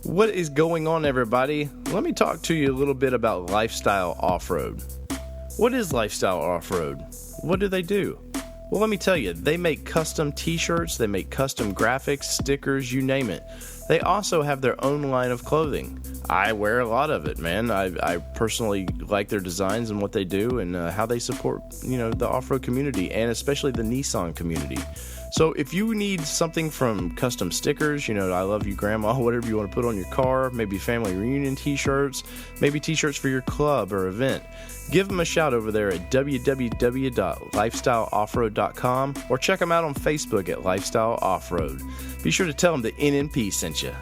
What is going on, everybody? Let me talk to you a little bit about Lifestyle Off-Road. What is Lifestyle Off-Road? What do they do? Well, let me tell you, they make custom t-shirts, they make custom graphics, stickers, you name it. They also have their own line of clothing. I wear a lot of it, man. I personally like their designs and what they do and how they support, the off-road community and especially the Nissan community. So if you need something from custom stickers, I love you grandma, whatever you want to put on your car, maybe family reunion t-shirts, maybe t-shirts for your club or event, give them a shout over there at www.lifestyleoffroad.com or check them out on Facebook at Lifestyle Off-Road. Be sure to tell them the NNP sent you.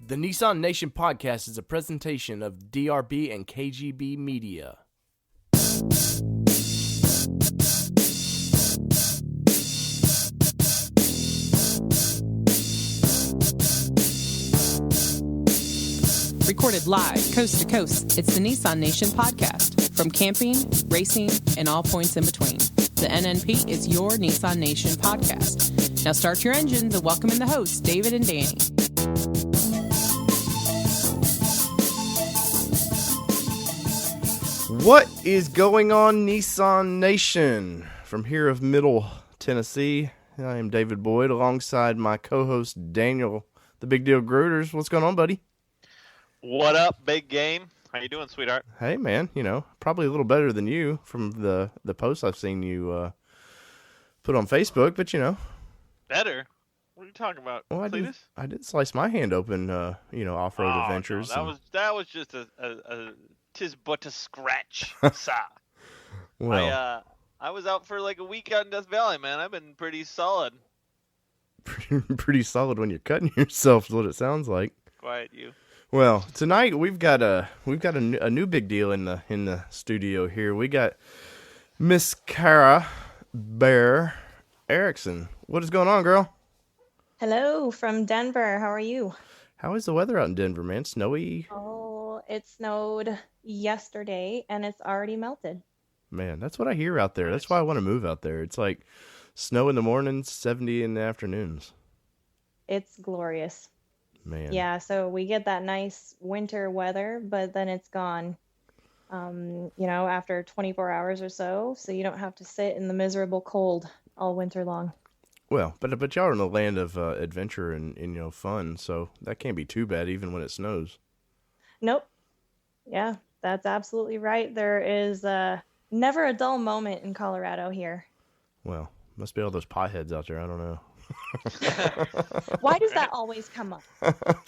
The Nissan Nation podcast is a presentation of DRB and KGB Media. Recorded live, coast to coast, it's the Nissan Nation podcast. From camping, racing, and all points in between. The NNP is your Nissan Nation podcast. Now start your engines and welcome in the hosts, David and Danny. What is going on, Nissan Nation? From here of Middle Tennessee, I am David Boyd alongside my co-host Daniel, the Big Deal Gruters. What's going on, buddy? What up, big game? How you doing, sweetheart? Hey, man, probably a little better than you from the posts I've seen you put on Facebook, but Better? What are you talking about? Well, I did slice my hand open, off-road adventures. No, that was just a tis but a scratch, sir. Well, I was out for like a week out in Death Valley, man. I've been pretty solid. Pretty solid when you're cutting yourself, is what it sounds like. Quiet you. Well, tonight we've got a new big deal in the studio here. We got Miss Kara Bear Erickson. What is going on, girl? Hello from Denver. How are you? How is the weather out in Denver, man? Snowy? Oh, it snowed yesterday and it's already melted. Man, that's what I hear out there. That's why I want to move out there. It's like snow in the mornings, 70 in the afternoons. It's glorious. Man. Yeah, so we get that nice winter weather, but then it's gone, after 24 hours or so you don't have to sit in the miserable cold all winter long. Well, but y'all are in the land of adventure and fun, so that can't be too bad even when it snows. Nope. Yeah, that's absolutely right. There is never a dull moment in Colorado here. Well, must be all those potheads out there. I don't know. Why does that always come up?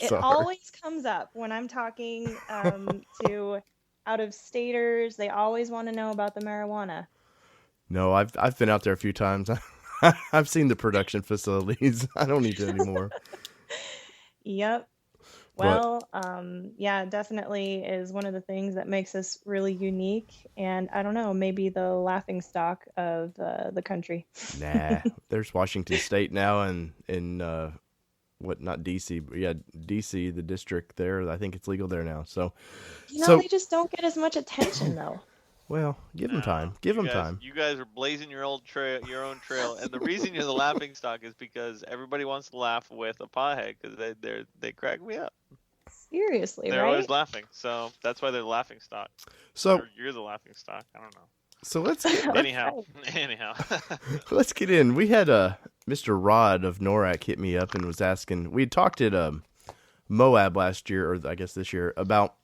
It always comes up when I'm talking to out-of-staters. They always want to know about the marijuana. No, I've been out there a few times. I've seen the production facilities. I don't need to anymore. Yep. Well, yeah, definitely is one of the things that makes us really unique. And I don't know, maybe the laughing stock of the country. Nah, there's Washington State now and in not D.C., but yeah, D.C., the district there. I think it's legal there now. So, they just don't get as much attention, though. Well, give them time. Give them time. You guys are blazing your own trail, and the reason you're the laughing stock is because everybody wants to laugh with a pothead because they crack me up. Seriously, they're right? always laughing, so that's why they're the laughing stock. So you're the laughing stock. I don't know. So let's get, anyhow. Let's get in. We had Mr. Rod of NORAC hit me up and was asking. We had talked at Moab last year, or I guess this year, about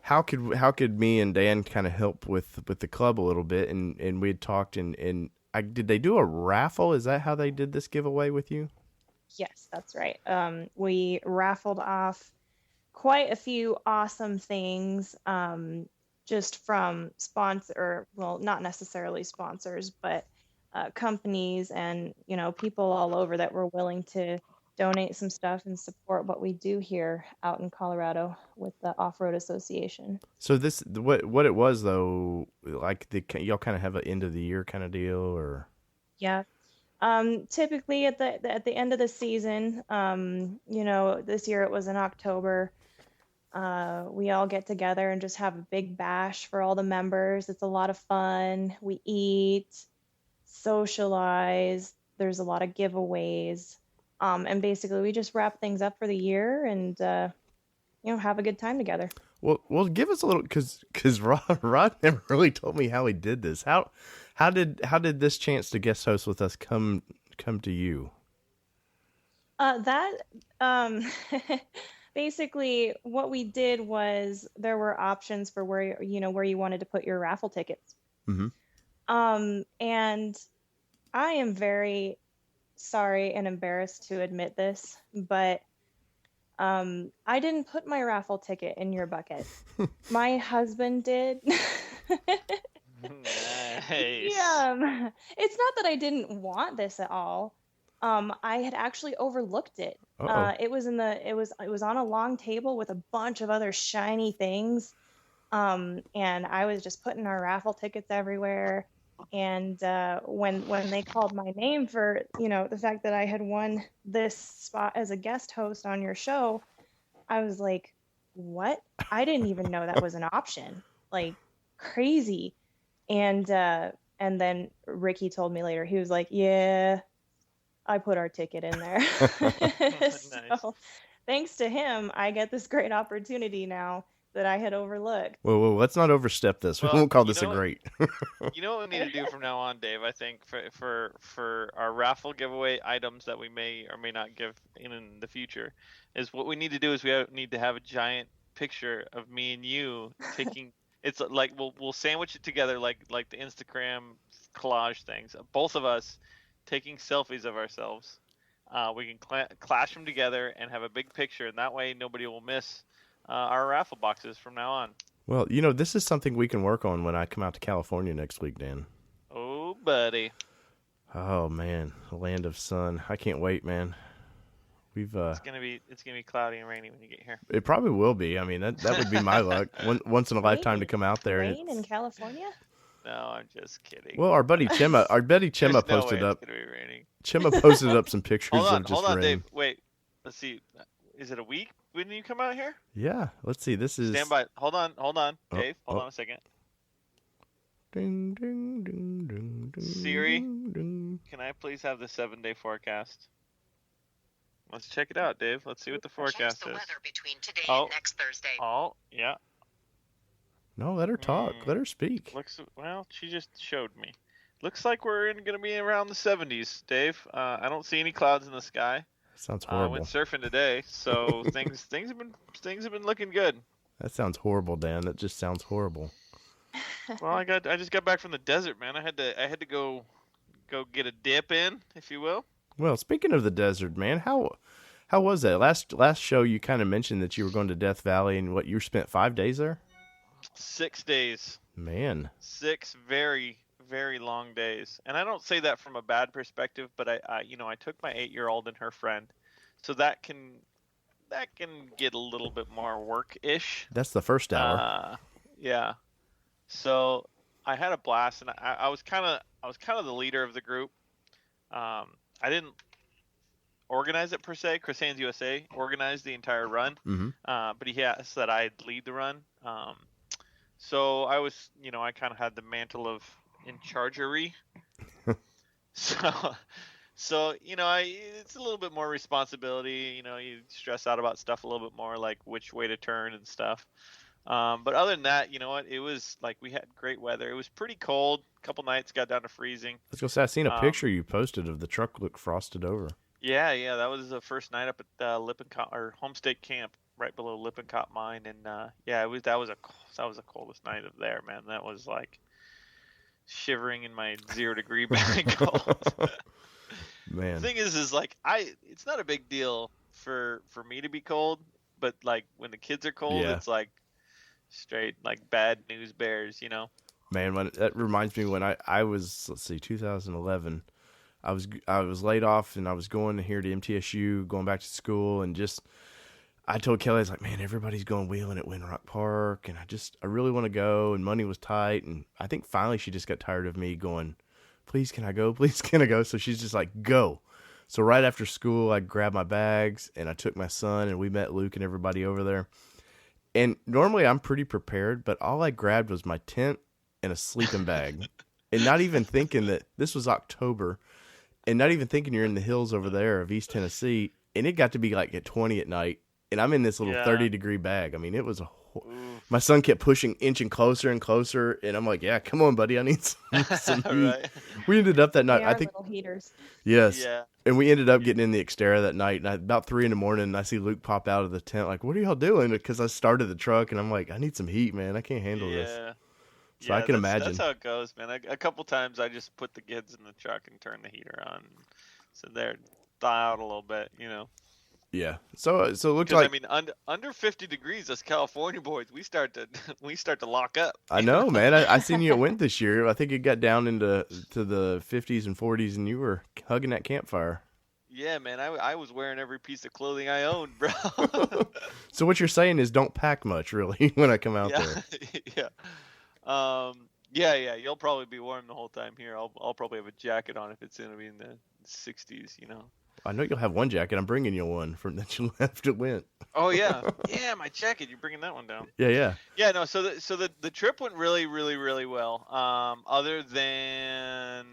how could me and Dan kind of help with the club a little bit, and we had talked and did they do a raffle? Is that how they did this giveaway with you? Yes, that's right. We raffled off quite a few awesome things, just from not necessarily sponsors, but companies and people all over that were willing to donate some stuff and support what we do here out in Colorado with the Off-Road Association. So this, what it was though, like y'all kind of have an end of the year kind of deal, or? Yeah. Typically at the end of the season, this year it was in October. We all get together and just have a big bash for all the members. It's a lot of fun. We eat, socialize. There's a lot of giveaways. And basically we just wrap things up for the year and, have a good time together. Well, give us a little, because Rod never really told me how he did this. How did this chance to guest host with us come to you? That basically what we did was there were options for where you wanted to put your raffle tickets. Mm-hmm. And I am very sorry and embarrassed to admit this, but I didn't put my raffle ticket in your bucket. My husband did. Nice. Yeah. It's not that I didn't want this at all. I had actually overlooked it. It was on a long table with a bunch of other shiny things. And I was just putting our raffle tickets everywhere. And when they called my name for, the fact that I had won this spot as a guest host on your show, I was like, what? I didn't even know that was an option. Like, crazy. And then Ricky told me later, he was like, yeah, I put our ticket in there. Nice. So thanks to him, I get this great opportunity now that I had overlooked. Well, let's not overstep this. We won't call this a great. You know what we need to do from now on, Dave? I think for our raffle giveaway items that we may or may not give in the future, is what we need to do is need to have a giant picture of me and you taking. It's like we'll sandwich it together like the Instagram collage things. Both of us taking selfies of ourselves. We can clash them together and have a big picture, and that way nobody will miss our raffle boxes from now on. Well, this is something we can work on when I come out to California next week, Dan. Oh, buddy. Oh man, the land of sun. I can't wait, man. It's gonna be cloudy and rainy when you get here. It probably will be. I mean, that would be my luck. Once in a lifetime to come out there. Rain in California? No, I'm just kidding. Well, our buddy Chema posted up. It's gonna be raining. Chema posted up some pictures of just hold on, rain. Dave. Wait, let's see. Is it a week when you come out here? Yeah, let's see. This is. Stand by. Hold on, Dave. Hold oh. on a second. Ding, ding, ding, ding, ding, Siri, ding. can I please have the 7-day forecast? Let's check it out, Dave. Let's see what the forecast the is. weather between today Oh. and next Thursday. Oh, yeah. No, let her talk. Let her speak. Well, she just showed me. Looks like we're going to be around the 70s, Dave. I don't see any clouds in the sky. Sounds I horrible. went surfing today, so things have been looking good. That sounds horrible, Dan. That just sounds horrible. Well, I just got back from the desert, man. I had to go get a dip in, if you will. Well, speaking of the desert, man, how was that? Last show you kind of mentioned that you were going to Death Valley and you spent 5 days there? 6 days. Man. 6 very, very long days. And I don't say that from a bad perspective, but I took my 8-year-old and her friend. So that can get a little bit more work-ish. That's the first hour. Yeah. So I had a blast, and I was kind of the leader of the group. I didn't organize it per se. Chris Hands USA organized the entire run, but he asked that I lead the run. So I was, I kind of had the mantle of in chargery. So it's a little bit more responsibility. You stress out about stuff a little bit more, like which way to turn and stuff. But other than that, you know what? It was like we had great weather. It was pretty cold. A couple nights got down to freezing. I was gonna say I seen a picture you posted of the truck look frosted over. Yeah, that was the first night up at Lippincott or Homestake Camp, right below Lippincott Mine, and that was the coldest night of there, man. That was like shivering in my 0-degree bag cold. Man, the thing is like it's not a big deal for me to be cold, but like when the kids are cold, it's like straight like bad news bears, Man, that reminds me when I was 2011. I was laid off and I was going here to MTSU, going back to school, and I told Kelly, I was like, man, everybody's going wheeling at Windrock Park, and I really want to go, and money was tight, and I think finally she just got tired of me going, please can I go, please can I go? So she's just like, go. So right after school, I grabbed my bags and I took my son, and we met Luke and everybody over there. And normally I'm pretty prepared, but all I grabbed was my tent and a sleeping bag, and not even thinking that this was October. and not even thinking you're in the hills over there of East Tennessee, and it got to be like at 20 at night, and I'm in this little 30-degree bag. I mean, it was my son kept inching closer and closer, and I'm like, yeah, come on, buddy, I need some heat. Right. We ended up that night. They are I think little heaters. yes. Yeah. And we ended up getting in the Xterra that night, and about 3 a.m, and I see Luke pop out of the tent, like, what are y'all doing? Because I started the truck, and I'm like, I need some heat, man. I can't handle this. So I can imagine. That's how it goes, man. A couple times I just put the kids in the truck and turn the heater on. So they're thaw out a little bit, you know. Yeah. So it looks like, like, I mean, under 50 degrees, us California boys, we start to lock up. I know, man. I seen you at Went this year. I think it got down into the 50s and 40s, and you were hugging that campfire. Yeah, man. I was wearing every piece of clothing I owned, bro. So what you're saying is don't pack much, really, when I come out there. Yeah. You'll probably be warm the whole time here. I'll probably have a jacket on if it's going to be in the 60s, you know. I know you'll have one jacket. I'm bringing you one from that you left at Went. Oh yeah, my jacket. You're bringing that one down. Yeah. Yeah, no. So the trip went really, really, really well. Other than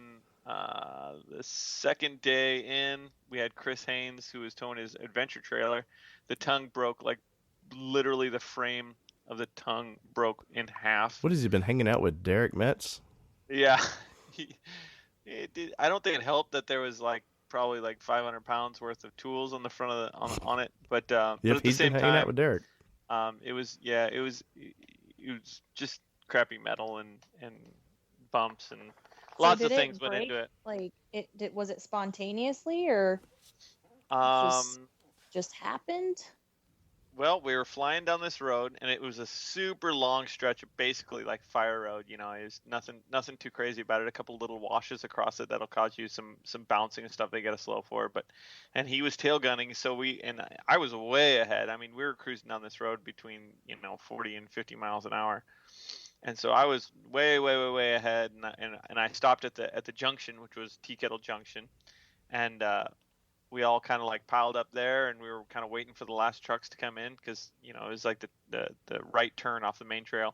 the second day in, we had Chris Haynes, who was towing his adventure trailer. The tongue broke, like literally the frame of the tongue broke in half. What has he been hanging out with, Derek Metz? Yeah. I don't think it helped that there was probably 500 pounds worth of tools on the front of on it, but at the same time, hanging out with Derek. It was just crappy metal and bumps and lots of things went into it. Was it spontaneously or just happened? Well, we were flying down this road, and it was a super long stretch of basically like fire road. You know, it was nothing too crazy about it. A couple little washes across it that'll cause you some bouncing and stuff they got to slow for. And he was tail gunning, so I was way ahead. I mean, we were cruising down this road between 40 and 50 miles an hour, and so I was way ahead. And I stopped at the junction, which was Tea Kettle Junction, and we all kind of piled up there, and we were kind of waiting for the last trucks to come in because it was like the right turn off the main trail,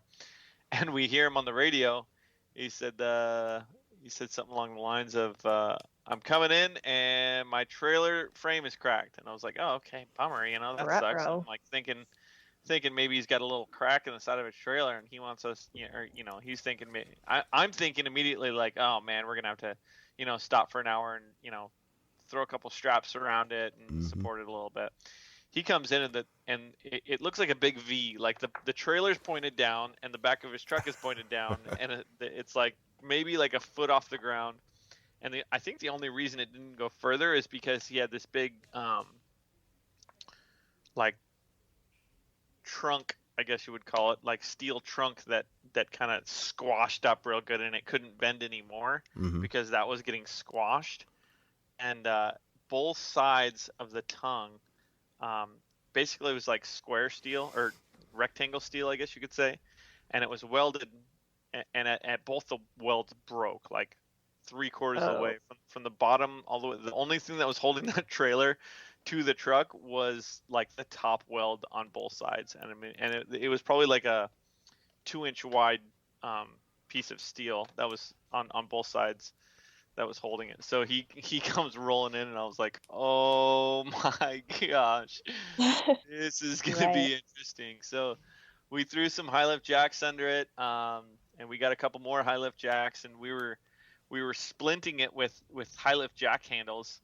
and we hear him on the radio. He said something along the lines of I'm coming in and my trailer frame is cracked, and I was like, oh, okay, bummer, that sucks. I'm thinking maybe he's got a little crack in the side of his trailer and he wants us, he's thinking I'm thinking immediately oh man, we're gonna have to stop for an hour and throw a couple straps around it and support it a little bit. He comes in and it looks like a big V, like the trailer's pointed down and the back of his truck is pointed down, and it's maybe a foot off the ground. And I think the only reason it didn't go further is because he had this big trunk, I guess you would call it, steel trunk that kind of squashed up real good, and it couldn't bend anymore because that was getting squashed. And both sides of the tongue, basically it was square steel or rectangle steel, I guess you could say, and it was welded, and at both the welds broke 3/4 of the way from the bottom all the way. The only thing that was holding that trailer to the truck was the top weld on both sides, and I mean, and it was probably a 2-inch wide piece of steel that was on both sides that was holding it. So he comes rolling in, and I was like, oh my gosh, this is gonna be interesting. So we threw some high lift jacks under it, and we got a couple more high lift jacks, and we were splinting it with high lift jack handles.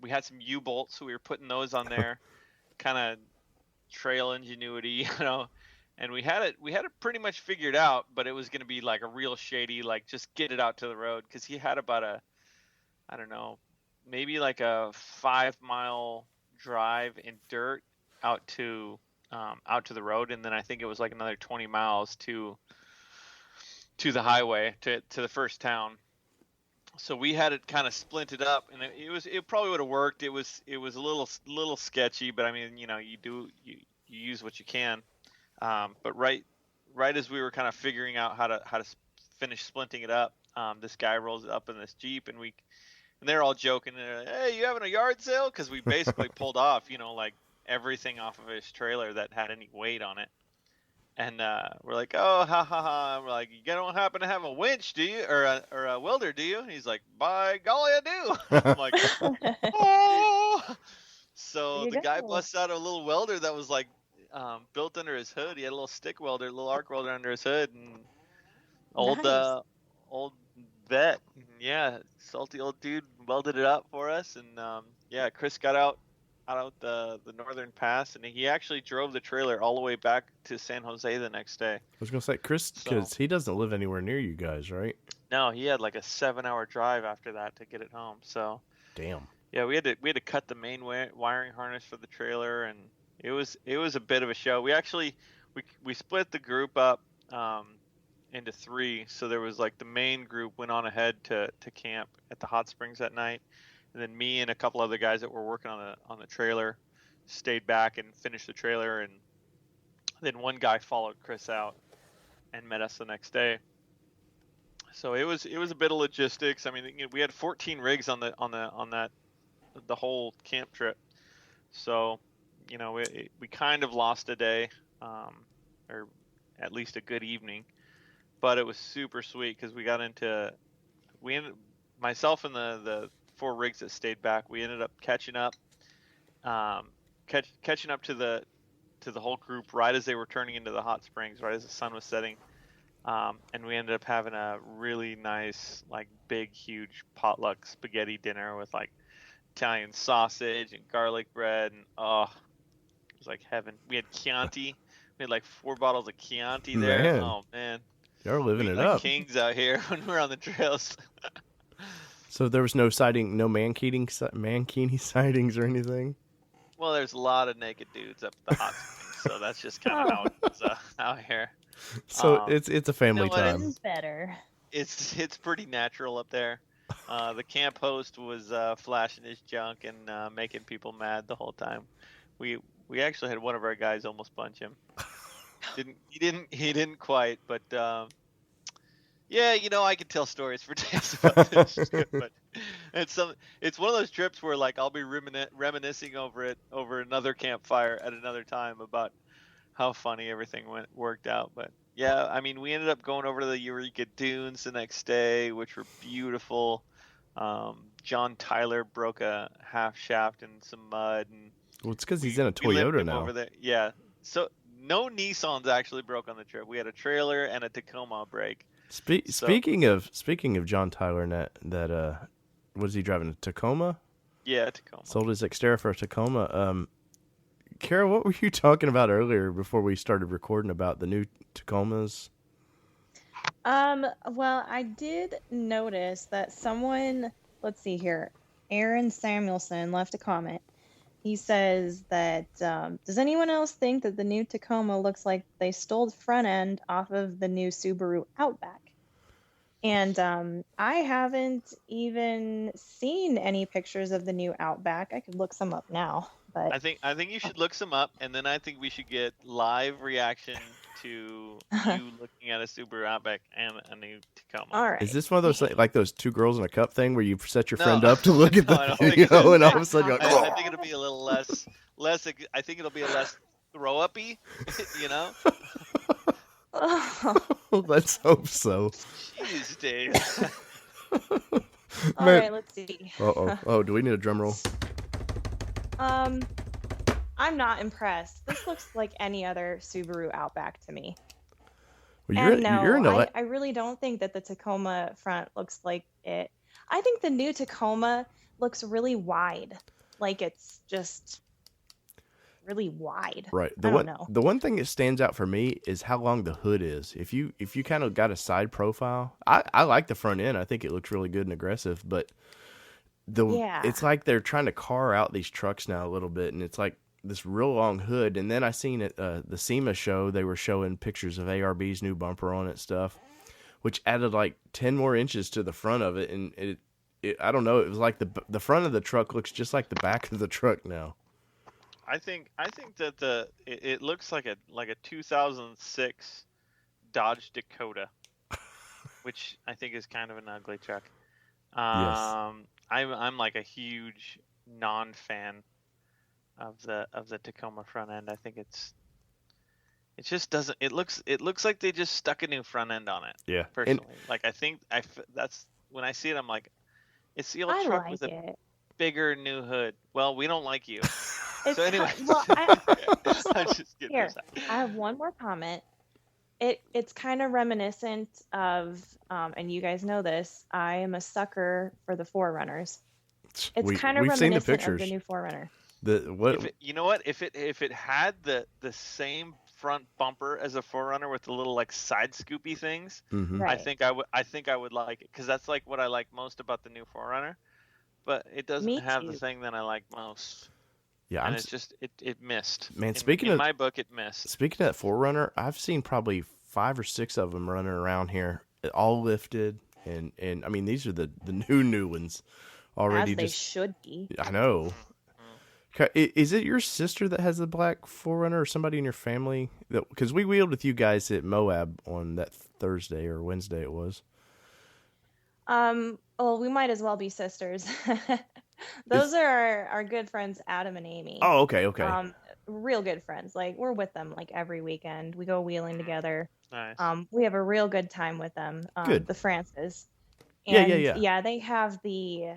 We had some U-bolts, so we were putting those on there, kind of trail ingenuity, and we had it pretty much figured out, but it was going to be a real shady, just get it out to the road, because he had about maybe a 5-mile drive in dirt out to the road, and then I think it was another 20 miles to the highway to the first town. So we had it kind of splinted up, and it probably would have worked. It was a little sketchy, but I mean, you use what you can. But right as we were kind of figuring out how to finish splinting it up, this guy rolls it up in this Jeep, and they're all joking. They're like, hey, you having a yard sale? Because we basically pulled off, everything off of his trailer that had any weight on it. And we're like, oh, ha ha ha. And we're like, you don't happen to have a winch, do you? Or a welder, do you? And he's like, by golly, I do. I'm like, oh. So There the you guy go. busts out a little welder that was like built under his hood. He had a little stick welder, a little arc welder under his hood, and old Nice. old vet. Yeah, salty old dude welded it up for us, and yeah, Chris got out the northern pass, and he actually drove the trailer all the way back to San Jose the next day. I was gonna say Chris, because he doesn't live anywhere near you guys, right? No, he had like a 7-hour drive after that to get it home. So Damn. yeah, we had to cut the main wiring harness for the trailer, and it was a bit of a show. We actually we split the group up into 3. So there was like the main group went on ahead to camp at the hot springs that night, and then me and a couple other guys that were working on the trailer stayed back and finished the trailer, and then one guy followed Chris out and met us the next day. So it was a bit of logistics. I mean, we had 14 rigs on that the whole camp trip. So, we kind of lost a day, or at least a good evening, but it was super sweet because myself and the 4 rigs that stayed back, we ended up catching up to the whole group right as they were turning into the hot springs, right as the sun was setting. And we ended up having a really nice, like, big, huge potluck spaghetti dinner with, like, Italian sausage and garlic bread, and it was like heaven. We had Chianti. We had like 4 bottles of Chianti there. Man. Oh man, Y'all living it like up. kings out here when we're on the trails. So there was no sighting, no mankini sightings or anything? Well, there's a lot of naked dudes up at the hot springs, so that's just kind of how it's out here. So it's a family what, time. This is better. It's pretty natural up there. The camp host was flashing his junk and making people mad the whole time. We actually had one of our guys almost punch him. He didn't quite, but yeah, I could tell stories for days about this trip, but it's one of those trips where like I'll be reminiscing over another campfire at another time about how funny everything worked out. But yeah, I mean, we ended up going over to the Eureka Dunes the next day, which were beautiful. John Tyler broke a half shaft in some mud, and Well, it's because he's in a Toyota now. over there. Yeah, so no Nissans actually broke on the trip. We had a trailer and a Tacoma break. Speaking of John Tyler, that was he driving a Tacoma? Yeah, Tacoma. Sold his Xterra for a Tacoma. Kara, what were you talking about earlier before we started recording about the new Tacomas? Well, I did notice that someone, let's see here, Aaron Samuelson left a comment. He says that, does anyone else think that the new Tacoma looks like they stole the front end off of the new Subaru Outback? And I haven't even seen any pictures of the new Outback. I could look some up now. But I think you should look some up, and then I think we should get live reaction to you looking at a Subaru Outback and a new Tacoma. all right. Is this one of those like those 2 girls in a cup thing where you set your No. friend up to look at No, the I don't think video so. and all of a sudden you're like, I think it'll be a little less. I think it'll be a less throw uppy, oh, let's hope so. Jeez, Dave. All Man. right, let's see. Oh, do we need a drum roll? I'm not impressed. This looks like any other Subaru Outback to me. Well, And no, I really don't think that the Tacoma front looks like it. I think the new Tacoma looks really wide. Like it's just really wide. Right. I don't know. The one thing that stands out for me is how long the hood is. If you kind of got a side profile, I like the front end. I think it looks really good and aggressive, but it's like they're trying to carve out these trucks now a little bit, and it's like this real long hood. And then I seen at the SEMA show, they were showing pictures of ARB's new bumper on it stuff, which added like 10 more inches to the front of it, and it I don't know, it was like the front of the truck looks just like the back of the truck now. I think that it looks like a 2006 Dodge Dakota, which I think is kind of an ugly truck. Yes. I'm like a huge non-fan of the Tacoma front end. I think It just doesn't. It looks like they just stuck a new front end on it. Yeah. Personally, like I think that's when I see it, I'm like, it's the old I truck like with a it. bigger new hood. Well, we don't like you. It's So anyway, well, I'm just kidding. here. I have one more comment. It's kind of reminiscent of, and you guys know this. I am a sucker for the Forerunners. It's kind of we've seen the reminiscent of pictures. the new Forerunner. You know what? If it had the same front bumper as a Forerunner with the little like side scoopy things, Mhm. Right. I think I would like it, because that's like what I like most about the new Forerunner. But it doesn't Me have too. the thing that I like most. Yeah, And it's just it missed. Man, in my book, it missed. Speaking of that Forerunner, I've seen probably 5 or 6 of them running around here, all lifted, and I mean these are the new ones already. As they should be. I know. Is it your sister that has the black Forerunner, or somebody in your family? Because we wheeled with you guys at Moab on that Thursday or Wednesday it was. Well, we might as well be sisters. Those are our good friends, Adam and Amy. Oh, okay. Real good friends. Like, we're with them like every weekend. We go wheeling together. Nice. We have a real good time with them. Good. The Francis. Yeah, And yeah. yeah, they have the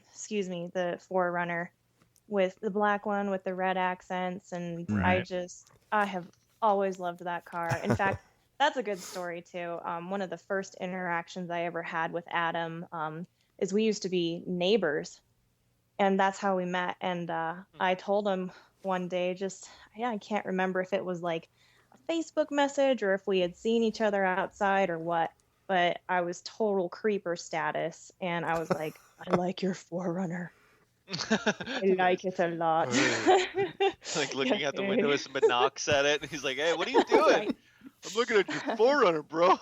excuse me, the Forerunner with the black one with the red accents, and Right. I have always loved that car. In fact, that's a good story too. One of the first interactions I ever had with Adam is we used to be neighbors, and that's how we met. And I told him one day, I can't remember if it was like a Facebook message or if we had seen each other outside or what, but I was total creeper status, and I was like, I like your Forerunner. I like it a lot. Like looking out the window with some knocks at it, and he's like, "Hey, what are you doing?" Right. I'm looking at your Forerunner, bro.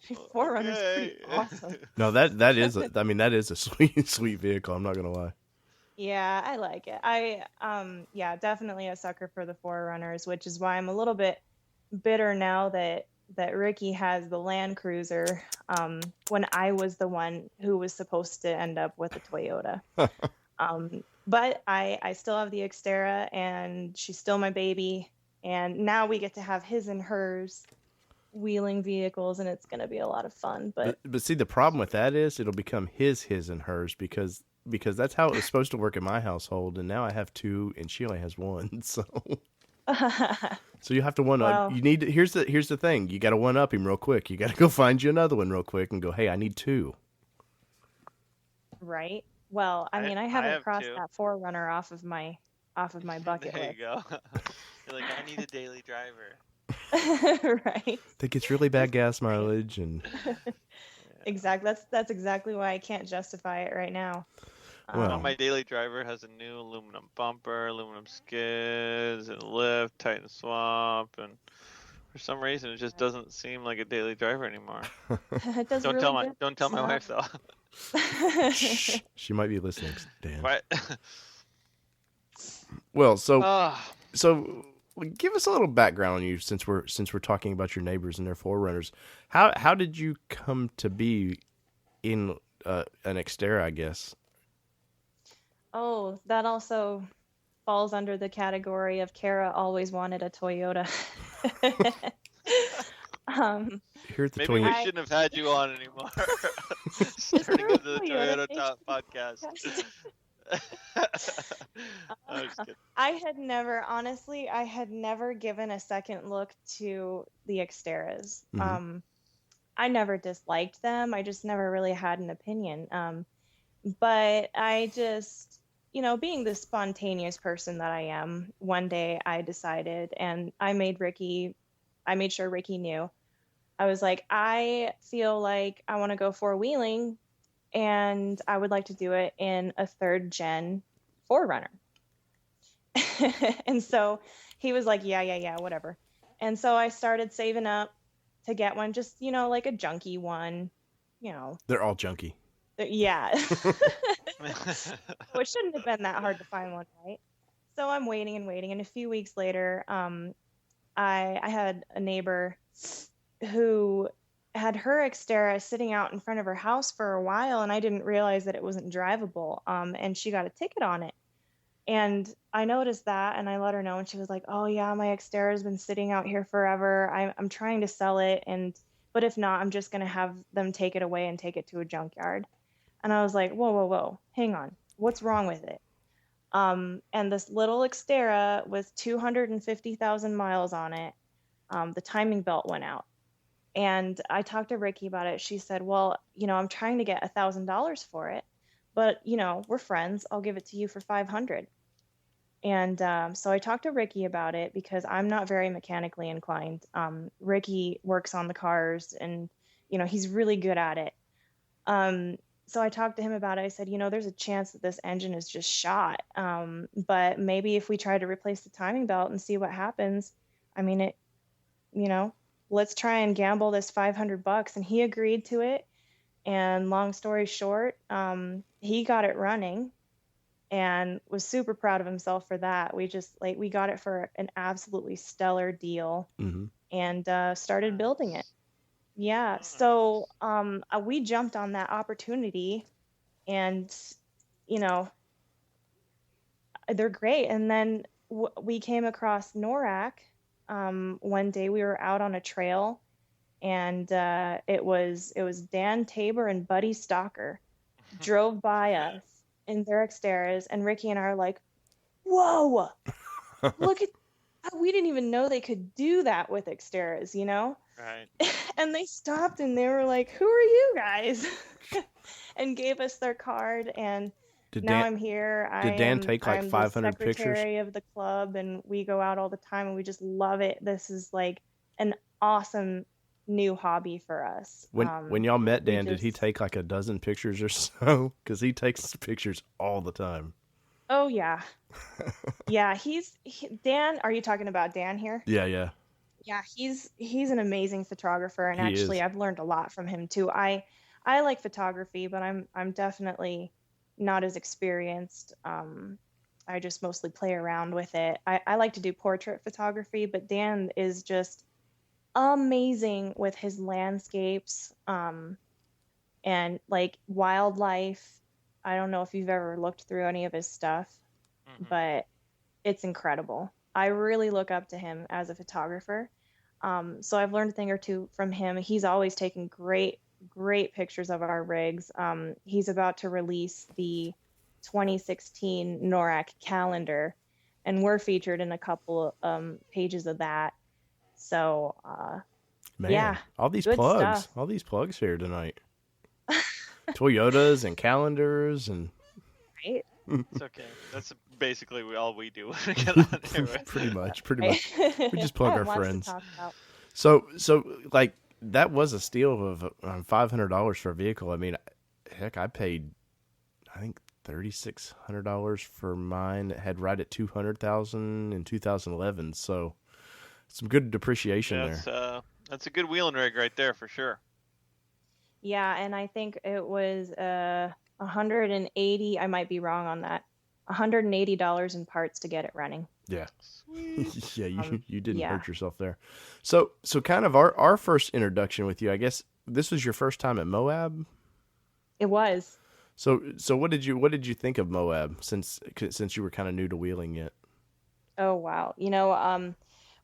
Your Forerunner's pretty Okay. awesome. No, that is a sweet vehicle. I'm not gonna lie. Yeah, I like it. Yeah, definitely a sucker for the Forerunners, which is why I'm a little bit bitter now that Ricky has the Land Cruiser, when I was the one who was supposed to end up with a Toyota. But I still have the Xterra, and she's still my baby. And now we get to have his and hers wheeling vehicles, and it's going to be a lot of fun. But see, the problem with that is it'll become his and hers, because that's how it was supposed to work in my household, and now I have 2 and she only has 1. So you have to one up. Well, You need to, here's the thing. You got to one up him real quick. You got to go find you another one real quick and go, hey, I need 2. right? Well, I mean, I I haven't have crossed 2. that Forerunner off of my bucket There list. you go. You're like, I need a daily driver. Right. That gets really bad gas mileage, and Exactly. That's exactly why I can't justify it right now. Well, My daily driver has a new aluminum bumper, aluminum skids, and lift, Titan swap, and for some reason it just doesn't seem like a daily driver anymore. It does Don't really tell my good don't tell my stuff. wife though. shh, she might be listening, Dan. What? Well, so Ah, give us a little background on you, since we're talking about your neighbors and their Forerunners. How did you come to be in an Xterra, I guess? Oh, that also falls under the category of Kara always wanted a Toyota. Here at the maybe we Toyota. shouldn't have had you on anymore. Turning into the Toyota Toyota Top podcast. I was kidding. I had never given a second look to the Xterras. Mhm. I never disliked them. I just never really had an opinion. But I just, being the spontaneous person that I am, one day I decided, and I made sure Ricky knew. I was like, I feel like I want to go four-wheeling, and I would like to do it in a 3rd gen Forerunner. And so he was like, yeah, whatever. And so I started saving up to get one, just, like a junky one, They're all junky. yeah. Which shouldn't have been that hard to find one, right? So I'm waiting, and a few weeks later, I had a neighbor who had her Xterra sitting out in front of her house for a while, and I didn't realize that it wasn't drivable. And she got a ticket on it. And I noticed that, and I let her know, and she was like, "Oh yeah, my Xterra's been sitting out here forever. I'm trying to sell it, but if not, I'm just gonna have them take it away and take it to a junkyard." And I was like, "Whoa, whoa, whoa, hang on, what's wrong with it?" And this little Xterra with 250,000 miles on it, the timing belt went out. And I talked to Ricky about it. She said, "Well, I'm trying to get $1,000 for it, but we're friends. I'll give it to you for 500." And so I talked to Ricky about it because I'm not very mechanically inclined. Ricky works on the cars, and he's really good at it. So I talked to him about it. I said, there's a chance that this engine is just shot. But maybe if we try to replace the timing belt and see what happens, I mean, let's try and gamble this $500. And he agreed to it. And long story short, he got it running and was super proud of himself for that. We got it for an absolutely stellar deal, and started building it. Yeah. So we jumped on that opportunity, and they're great. And then we came across NORAC. One day we were out on a trail, and it was Dan Tabor and Buddy Stalker drove by us in their Xterras, and Ricky and I are like, "Whoa, look at we didn't even know they could do that with Xterras, Right. And they stopped and they were like, "Who are you guys?" and gave us their card. And now I'm here. Did Dan take like 500 pictures? I'm the secretary of the club, and we go out all the time, and we just love it. This is like an awesome new hobby for us. When y'all met Dan, did he take like a dozen pictures or so? Because he takes pictures all the time. Oh yeah. Yeah, Dan. Are you talking about Dan here? Yeah. Yeah, he's an amazing photographer, and actually I've learned a lot from him too. I like photography, but I'm definitely not as experienced. I just mostly play around with it. I like to do portrait photography, but Dan is just amazing with his landscapes, and like wildlife. I don't know if you've ever looked through any of his stuff, but it's incredible. I really look up to him as a photographer. So I've learned a thing or two from him. He's always taken great pictures of our rigs. He's about to release the 2016 NORAC calendar, and we're featured in a couple pages of that. So, man, yeah, all these plugs here tonight. Toyotas and calendars and right. It's okay. That's basically all we do when we get on here. Right? Pretty much. We just plug our friends. So like that was a steal of $500 for a vehicle. I mean, heck, I paid I think $3,600 for mine. It had right at 200,000 in 2011. So some good depreciation there. That's a good wheeling rig right there for sure. Yeah, and I think it was 180. I might be wrong on that. $180 in parts to get it running. Yeah. Yeah, you didn't hurt yourself there. So kind of our first introduction with you, I guess this was your first time at Moab? It was. So what did you think of Moab since you were kind of new to wheeling yet? Oh wow.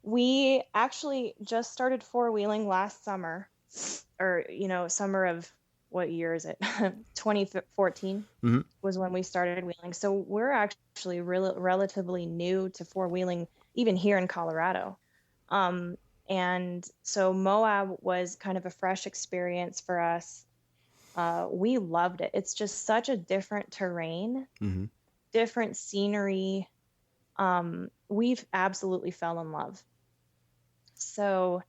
We actually just started four-wheeling last summer, or summer of, what year is it? 2014 was when we started wheeling. So we're actually relatively new to four-wheeling, even here in Colorado. And so Moab was kind of a fresh experience for us. We loved it. It's just such a different terrain, different scenery. We've absolutely fell in love. So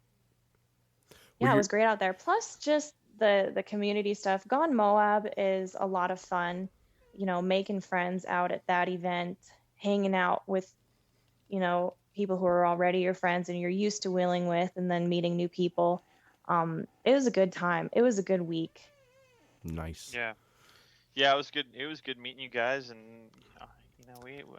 yeah, it was great out there. Plus just the community stuff. Gone Moab is a lot of fun, making friends out at that event, hanging out with, people who are already your friends and you're used to wheeling with, and then meeting new people. It was a good time. It was a good week. Nice. Yeah, it was good. It was good meeting you guys, and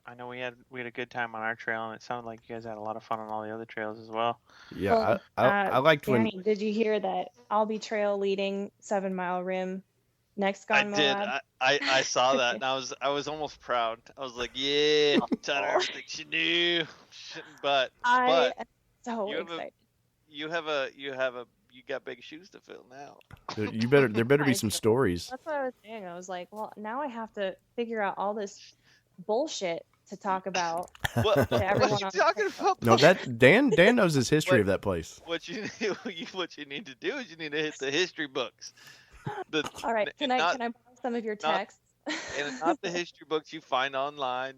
I know we had a good time on our trail, and it sounded like you guys had a lot of fun on all the other trails as well. Yeah, I liked Danny, did you hear that I'll be trail leading 7 Mile Rim Next I gone did. Moab. I saw that, and I was almost proud. I was like, yeah, taught her everything she knew. But I am so you have excited. you got big shoes to fill now. There better be some stories. That's what I was saying. I was like, well, now I have to figure out all this bullshit to talk about. What to everyone are you on the talking podcast. about? No, that Dan knows his history of that place. What you need to do is you need to hit the history books. All right, can I borrow some of your texts? And not the history books you find online,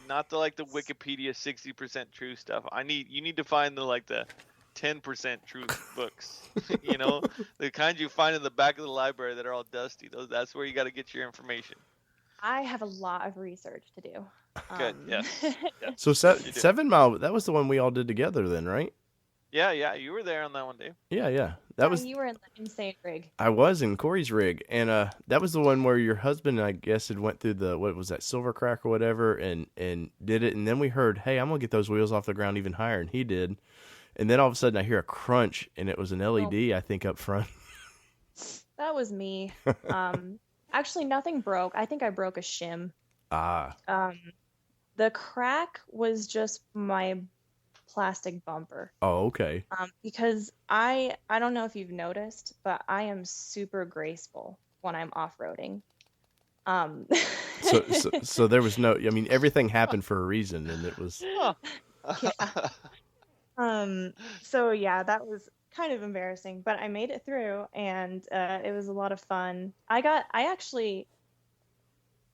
not the the Wikipedia 60% true stuff. You need to find the 10% truth books. The kind you find in the back of the library that are all dusty. That's where you got to get your information. I have a lot of research to do. Good. Yes. So 7 Mile, that was the one we all did together then, right? Yeah. You were there on that one, Dave. Yeah. That was. You were in the insane rig. I was in Corey's rig, and that was the one where your husband, I guess, had went through what was that, silver crack or whatever, and did it, and then we heard, hey, I'm gonna get those wheels off the ground even higher, and he did, and then all of a sudden I hear a crunch, and it was an LED, I think, up front. That was me. Actually, nothing broke. I think I broke a shim. The crack was just my plastic bumper. Oh, okay. Because I don't know if you've noticed, but I am super graceful when I'm off-roading. So there was no, I mean, everything happened for a reason, and it was. Yeah. So yeah, that was kind of embarrassing, but I made it through, and it was a lot of fun. I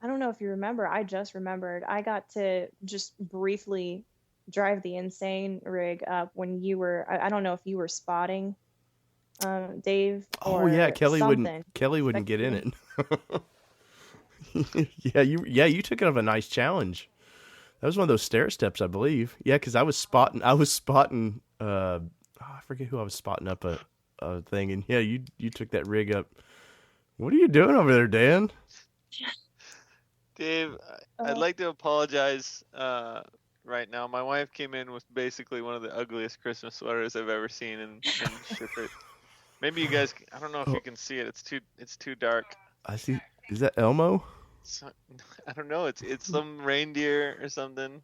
don't know if you remember, I just remembered, I got to just briefly drive the insane rig up when you were, I don't know if you were spotting, Dave. Oh yeah, Kelly something. wouldn't get in it. You took it of a nice challenge. That was one of those stair steps, I believe. Yeah, because I was spotting. I forget who I was spotting up a thing, and yeah, you took that rig up. What are you doing over there, Dan? Dave, I'd like to apologize right now. My wife came in with basically one of the ugliest Christmas sweaters I've ever seen, and shipped it. Maybe you guys, I don't know if you can see it. It's too dark. I see. Is that Elmo? I don't know. It's some reindeer or something.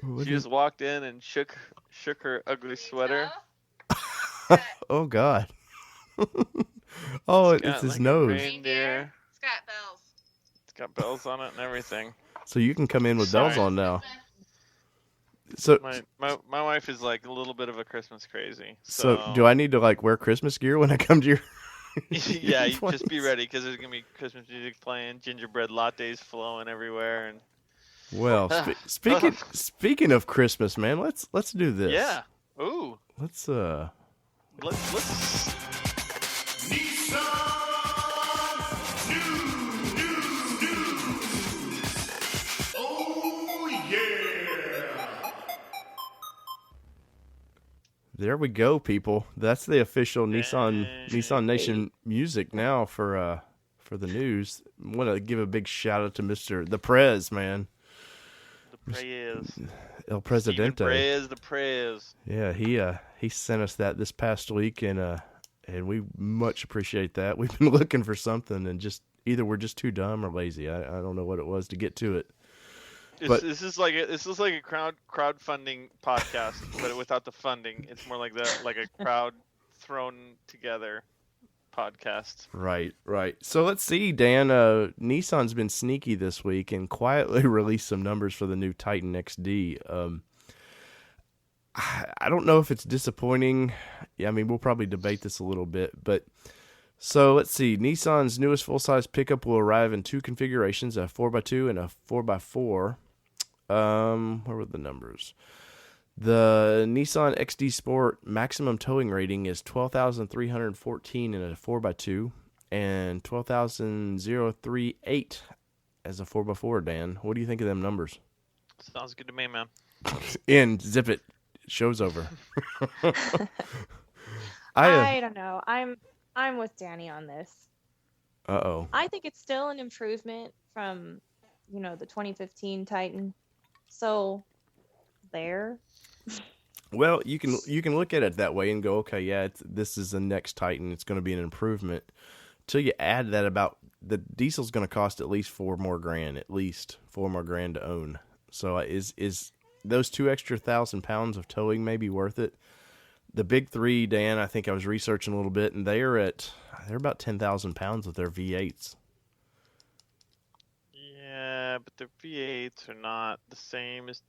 What She just walked in and shook her ugly sweater. Oh God. Oh, it's his nose. Reindeer. It's got bells. It's got bells on it and everything. So you can come in with bells Sorry. on now. So my wife is like a little bit of a Christmas crazy. So do I need to wear Christmas gear when I come to your? Yeah, you just be ready because there's gonna be Christmas music playing, gingerbread lattes flowing everywhere, and. Well, speaking of Christmas, man, let's do this. Yeah. Ooh. Let's Nissan news. Oh yeah. There we go, people. That's the official Nissan Nation music now for the news. I want to give a big shout out to Mr. The Prez, man. The Prez. El Presidente. The Prez. Yeah, he sent us that this past week, and we much appreciate that. We've been looking for something, and just either we're just too dumb or lazy. I don't know what it was to get to it. This is like a crowdfunding podcast, but without the funding. It's more like a crowd thrown together podcast. Right. So let's see, Dan. Nissan's been sneaky this week and quietly released some numbers for the new Titan XD. I don't know if it's disappointing. Yeah, I mean, we'll probably debate this a little bit, but so let's see. Nissan's newest full-size pickup will arrive in two configurations, a 4x2 and a 4x4. Where were the numbers? The Nissan XD Sport maximum towing rating is 12,314 in a 4x2 and 12,038 as a 4x4, Dan. What do you think of them numbers? Sounds good to me, man. And zip it. Show's over. I don't know. I'm with Danny on this. Uh-oh. I think it's still an improvement from, the 2015 Titan. So, there. Well, you can look at it that way and go, okay, yeah, this is the next Titan. It's going to be an improvement. Till you add that about the diesel's going to cost at least $4 more grand to own. So is those 2 extra 1,000 pounds of towing maybe worth it? The big three, Dan, I think I was researching a little bit, and they're about 10,000 pounds with their V8s. Yeah, but the V8s are not the same as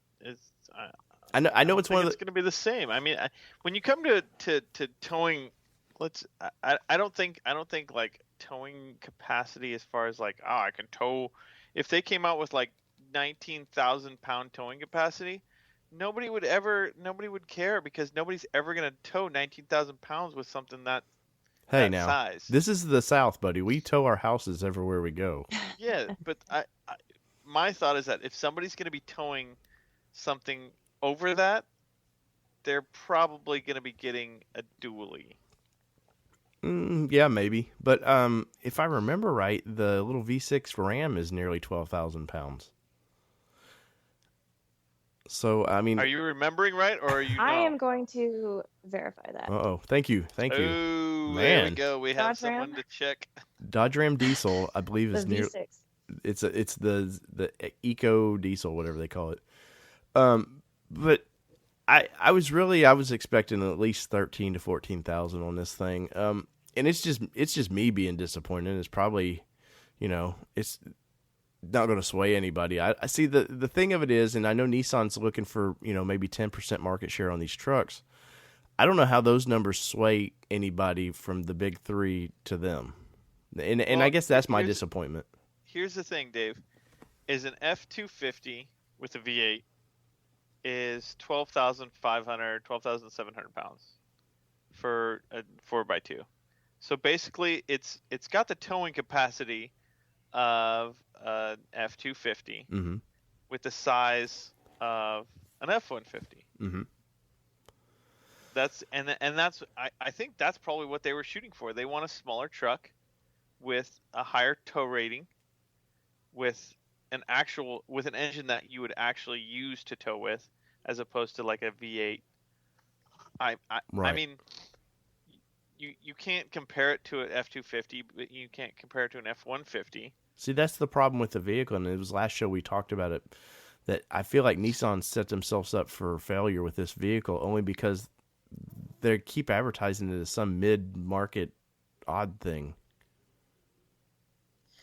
I know it's one of it's going to be the same. I mean, when you come to towing, I don't think like towing capacity as far as like, oh, I can tow. If they came out with like 19,000 pound towing capacity, nobody would care, because nobody's ever going to tow 19,000 pounds with something that now size. This is the South, buddy. We tow our houses everywhere we go. Yeah, but my thought is that if somebody's going to be towing something over that, they're probably going to be getting a dually. Yeah, maybe. But if I remember right, the little V6 Ram is nearly 12,000 pounds. So, I mean... Are you remembering right, or are you I am going to verify that. Uh-oh. Thank you. Ooh, Man. there we go. We have Dodge someone Ram? to check. Dodge Ram diesel, I believe, is The near... V6. It's the eco diesel, whatever they call it. But I was expecting at least 13 to 14,000 on this thing. And it's just me being disappointed. It's probably, it's not going to sway anybody. I see the thing of it is, and I know Nissan's looking for, maybe 10% market share on these trucks. I don't know how those numbers sway anybody from the big three to them. And Well, I guess that's my disappointment. Here's the thing, Dave. Is an F250 with a V8 is 12,500, 12,700 pounds for a 4x2. So basically, it's got the towing capacity of an F250 Mm-hmm. with the size of an F150. Mm-hmm. I think that's probably what they were shooting for. They want a smaller truck with a higher tow rating, with an engine that you would actually use to tow with, as opposed to like a V8. Right. I mean, you can't compare it to an F250, but you can't compare it to an F150. See, that's the problem with the vehicle, and it was last show we talked about it, that I feel like Nissan set themselves up for failure with this vehicle only because they keep advertising it as some mid-market odd thing.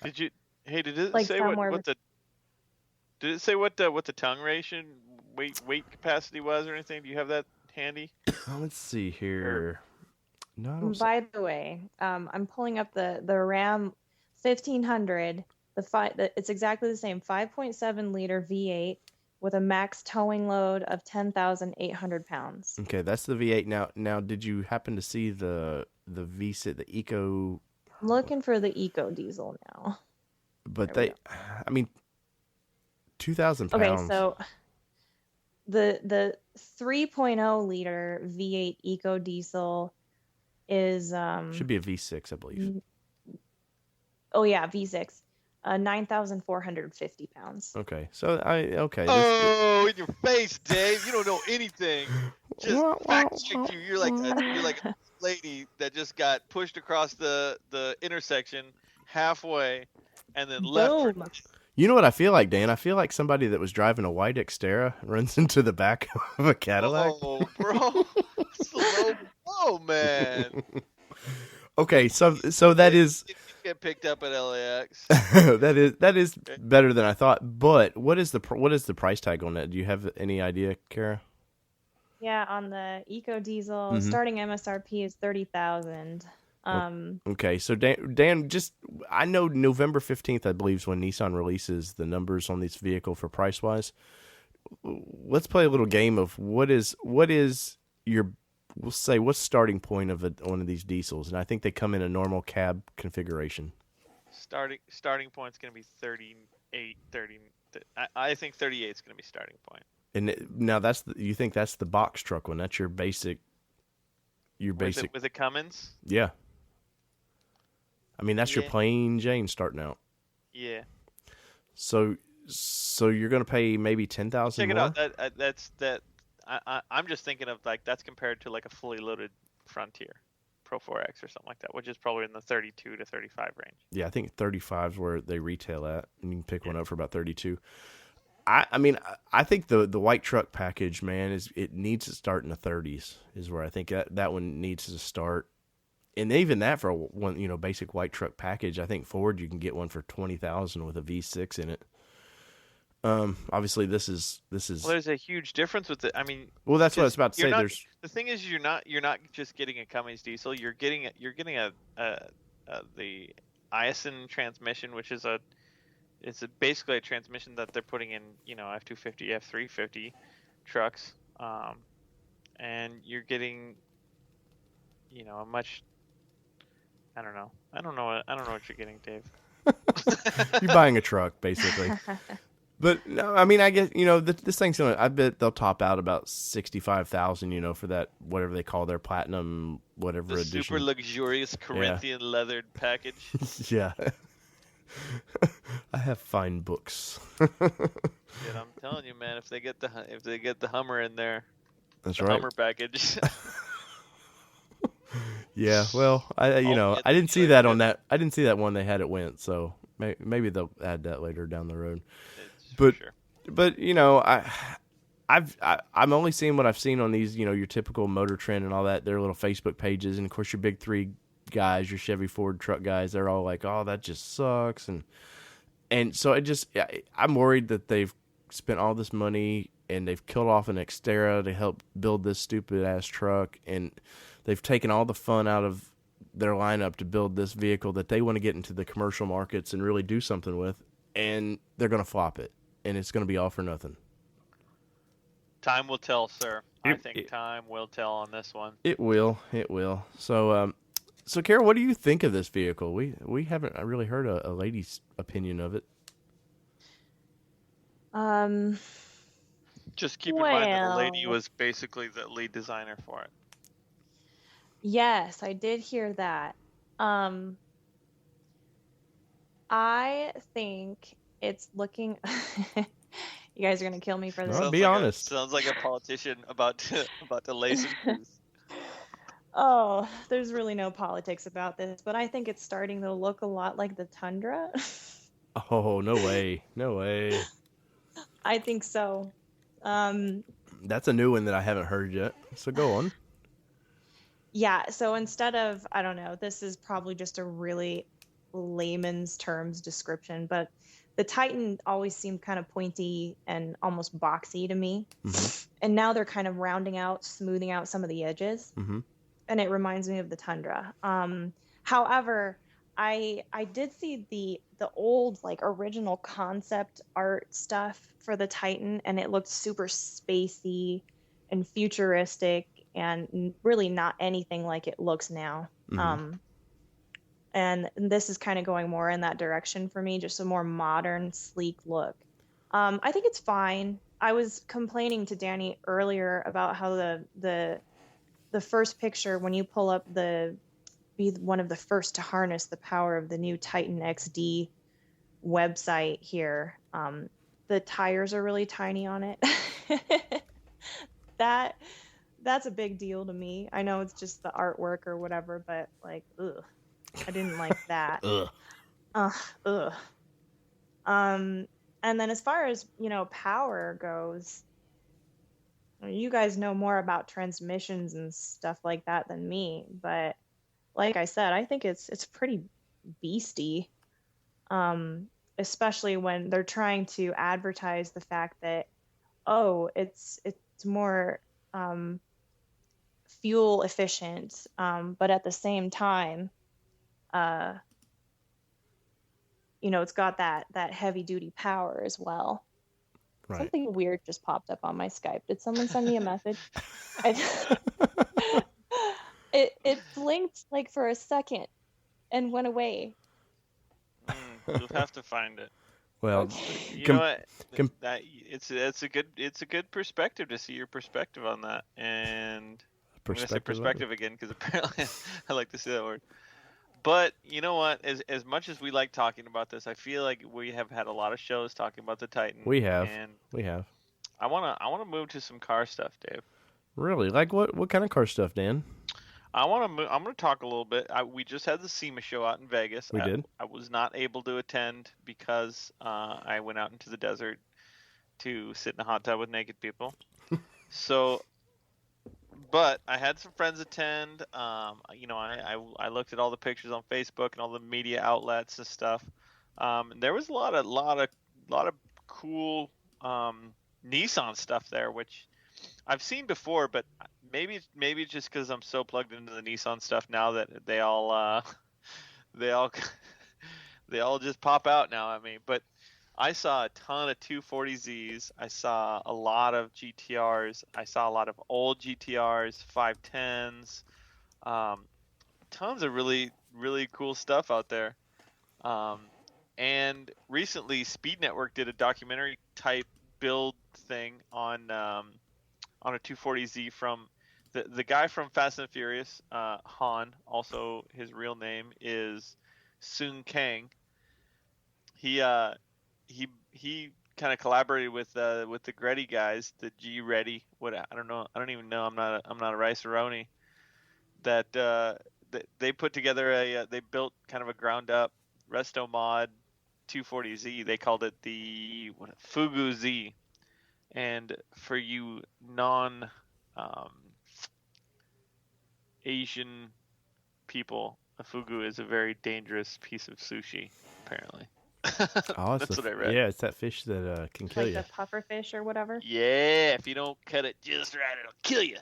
Did it Like say did it say what the tongue ration weight capacity was or anything? Do you have that handy? Let's see here. No, I don't see. By the way, I'm pulling up the Ram 1500. It's exactly the same 5.7 liter V8 with a max towing load of 10,800 pounds. Okay, that's the V8. Now, did you happen to see the V6, the Eco? I'm looking for the Eco Diesel now. But There we 2,000 pounds. Okay, so the 3.0 liter V8 Eco Diesel is should be a V6, I believe. Oh yeah, V6. 9,450 pounds. Okay, so Oh, in your face, Dave! You don't know anything. Just fact checked you. You're like a lady that just got pushed across the intersection halfway, and then left. Boom. You know what I feel like, Dan? I feel like somebody that was driving a white Xterra runs into the back of a Cadillac. Oh, bro, slow blow, man. Okay, so that is You get picked up at LAX. that is better than I thought. But what is the price tag on that? Do you have any idea, Kara? Yeah, on the Eco Diesel, starting MSRP is 30,000. Okay, so Dan, just I know November 15th, I believe, is when Nissan releases the numbers on this vehicle for price wise. Let's play a little game of what is your, we'll say, what's starting point of one of these diesels, and I think they come in a normal cab configuration. Starting point's going to be 38, 30. I think 38 is going to be starting point. And now you think that's the box truck one? That's your basic. With a Cummins. Yeah. I mean, that's your plain Jane starting out. Yeah. So you're going to pay maybe 10,000 Check more? it out. That's I'm just thinking of like that's compared to like a fully loaded Frontier Pro 4X or something like that, which is probably in the 32 to 35 range. Yeah, I think 35 is where they retail at, and you can pick one up for about 32. I mean, I think the white truck package, man, it needs to start in the 30s. Is where I think that one needs to start. And even that for one, basic white truck package, I think Ford you can get one for $20,000 with a V6 in it. Obviously this is. Well, there's a huge difference with it. I mean, well, that's what I was about to say. The thing is, you're not just getting a Cummins diesel. You're getting the Erickson transmission, which is basically a transmission that they're putting in F250, F350 trucks, and you're getting a much. I don't know what you're getting, Dave. You're buying a truck, basically. But no, I mean, I guess this thing's gonna. I bet they'll top out about $65,000, for that whatever they call their platinum whatever the edition. Super luxurious Corinthian leathered package. Yeah. I have fine books. Dude, I'm telling you, man, if they get the Hummer in there, that's the right. Hummer package. Yeah, well, I didn't see that on that. I didn't see that one they had at Wentz, so maybe they'll add that later down the road. But sure. I'm only seeing what I've seen on these, your typical Motor Trend and all that, their little Facebook pages, and of course your big three guys, your Chevy Ford truck guys, they're all like, "Oh, that just sucks," and so I'm worried that they've spent all this money and they've killed off an Xterra to help build this stupid ass truck, and they've taken all the fun out of their lineup to build this vehicle that they want to get into the commercial markets and really do something with, and they're going to flop it, and it's going to be all for nothing. Time will tell, sir. I think time will tell on this one. It will. So, Kara, what do you think of this vehicle? We haven't really heard a lady's opinion of it. Just keep in mind that the lady was basically the lead designer for it. Yes, I did hear that. I think it's looking. You guys are gonna kill me for this. Be honest. Sounds like a politician about to lay some shoes. Oh, there's really no politics about this, but I think it's starting to look a lot like the Tundra. Oh, no way. I think so. That's a new one that I haven't heard yet. So go on. Yeah, so instead of, I don't know, this is probably just a really layman's terms description, but the Titan always seemed kind of pointy and almost boxy to me. Mm-hmm. And now they're kind of smoothing out some of the edges. Mm-hmm. And it reminds me of the Tundra. However, I did see the old, like, original concept art stuff for the Titan, and it looked super spacey and futuristic and really not anything like it looks now. Mm-hmm. And this is kind of going more in that direction for me, just a more modern, sleek look. I think it's fine. I was complaining to Danny earlier about how the first picture, when you pull up be one of the first to harness the power of the new Titan XD website here, the tires are really tiny on it. That's a big deal to me. I know it's just the artwork or whatever, but like, ugh. I didn't like that. Ugh. And then as far as, power goes, you guys know more about transmissions and stuff like that than me, but like I said, I think it's pretty beastie. Especially when they're trying to advertise the fact that, it's more fuel efficient, but at the same time, it's got that heavy duty power as well. Right. Something weird just popped up on my Skype. Did someone send me a message? It blinked like for a second and went away. You'll have to find it. Well, okay. You know what? It's a good perspective to see your perspective on that. And I'm going to say perspective again because apparently I like to say that word. But you know what? As much as we like talking about this, I feel like we have had a lot of shows talking about the Titan. We have. I wanna move to some car stuff, Dave. Really? Like what kind of car stuff, Dan? I'm going to talk a little bit. We just had the SEMA show out in Vegas. We did. I was not able to attend because I went out into the desert to sit in a hot tub with naked people. So, but I had some friends attend. I looked at all the pictures on Facebook and all the media outlets and stuff. There was a lot of cool Nissan stuff there, which I've seen before, but maybe it's just because I'm so plugged into the Nissan stuff now that they all they all just pop out now at me. But I saw a ton of 240Zs. I saw a lot of GTRs. I saw a lot of old GTRs, 510s, tons of really cool stuff out there. And recently, Speed Network did a documentary type build thing on a 240Z from the guy from Fast and Furious, Han. Also, his real name is Sung Kang. He kind of collaborated with the Greddy guys, the G Ready. What I don't even know. I'm not a Rice-A-Roni. That they put together they built kind of a ground up resto mod 240Z. They called it the Fugu Z. And for you non Asian people, a fugu is a very dangerous piece of sushi, apparently. Oh, That's what I read. Yeah, it's that fish that can kill Like you. the puffer fish or whatever. Yeah, if you don't cut it just right, it'll kill you.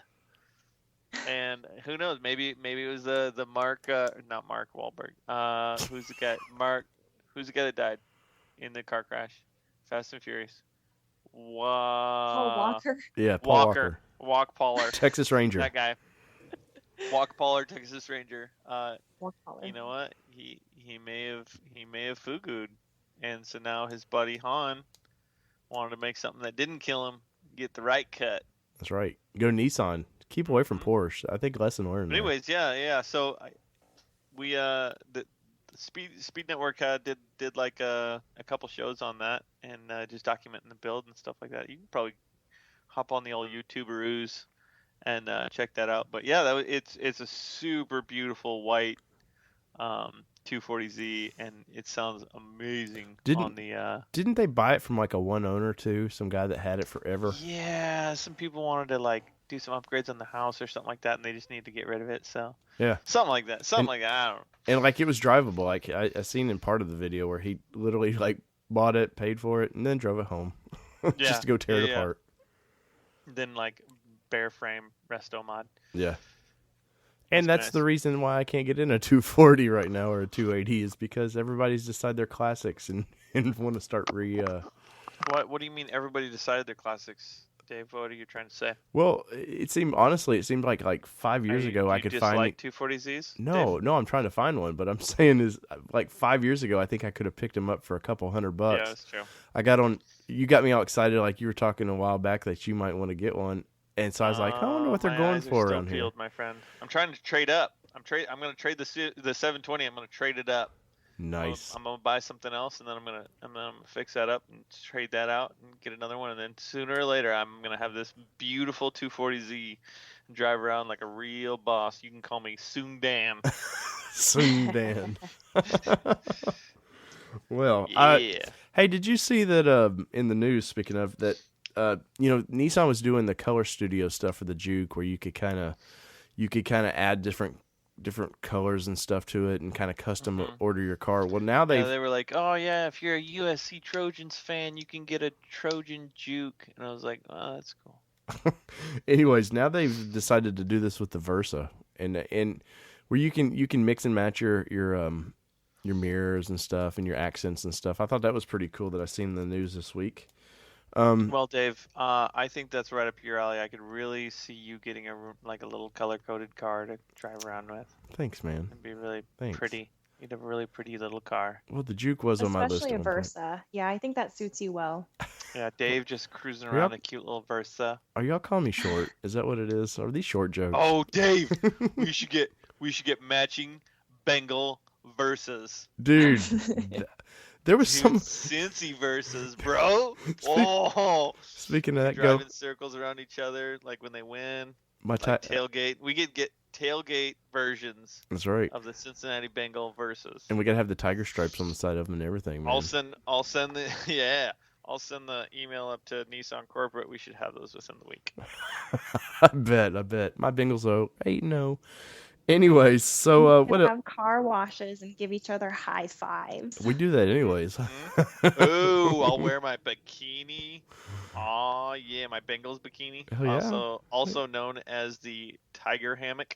And who knows? Maybe it was the Mark, not Mark Wahlberg. Who's the guy? Who's the guy that died in the car crash? Fast and Furious. Paul Walker. Yeah, Paul Walker. Walk Pollard. Texas Ranger. That guy. Walk Pollard, Texas Ranger. Walk Pollard. You know what? He may have fugu'd, and so now his buddy Han wanted to make something that didn't kill him, get the right cut. That's right. Go Nissan. Keep away from Porsche. I think lesson learned. But anyways, yeah. So the Speed Network did like a couple shows on that and just documenting the build and stuff like that. You can probably hop on the old YouTuberoos and check that out. But yeah, it's a super beautiful white 240Z, and it sounds amazing. Didn't they buy it from like a one owner too? Some guy that had it forever. Yeah, some people wanted to like do some upgrades on the house or something like that, and they just need to get rid of it. So yeah, something like that. I don't know. And like it was drivable. Like I seen in part of the video where he literally like bought it, paid for it, and then drove it home just to go tear it apart. Then like bare frame resto mod. Yeah. And that's the reason why I can't get in a 240 right now or a 280 is because everybody's decided their classics and want to start What do you mean everybody decided their classics, Dave? What are you trying to say? Well, it seemed like 5 years ago I could find like 240Zs? No, I'm trying to find one, but I'm saying is like 5 years ago I think I could have picked them up for a couple $100. Yeah, that's true. You got me all excited like you were talking a while back that you might want to get one. And so I was like, I wonder what they're going for around here. My friend. I'm trying to trade up. I'm going to trade the 720. I'm going to trade it up. Nice. I'm going to buy something else, and then I'm going to fix that up and trade that out and get another one. And then sooner or later, I'm going to have this beautiful 240Z and drive around like a real boss. You can call me Soon Dan. Soon Dan. Well, yeah. Hey, did you see that in the news, speaking of that, Nissan was doing the color studio stuff for the Juke, where you could kind of add different colors and stuff to it, and kind of custom order your car. Well, now they were like, oh yeah, if you're a USC Trojans fan, you can get a Trojan Juke, and I was like, oh, that's cool. Anyways, now they've decided to do this with the Versa, and where you can mix and match your mirrors and stuff and your accents and stuff. I thought that was pretty cool that I seen in the news this week. Well, Dave, I think that's right up your alley. I could really see you getting a little color-coded car to drive around with. Thanks, man. It'd be really pretty. You'd have a really pretty little car. Well, the Juke was on my list. Especially a Versa. Yeah, I think that suits you well. Yeah, Dave just cruising around a cute little Versa. Are y'all calling me short? Is that what it is? Are these short jokes? Oh, Dave, we should get matching Bengal Versas. Dude. There was some Cincy Versas, bro. Speaking of that, driving circles around each other, like when they win. My tailgate. We could get tailgate versions That's right. of the Cincinnati Bengal versus. And we gotta have the tiger stripes on the side of them and everything, man. I'll send the I'll send the email up to Nissan Corporate. We should have those within the week. I bet. My Bengals though 8-0. Anyways, so what We'll have car washes and give each other high fives. we do that anyways. Ooh, I'll wear my bikini. Oh yeah, my Bengals bikini. Hell yeah. Also known as the tiger hammock.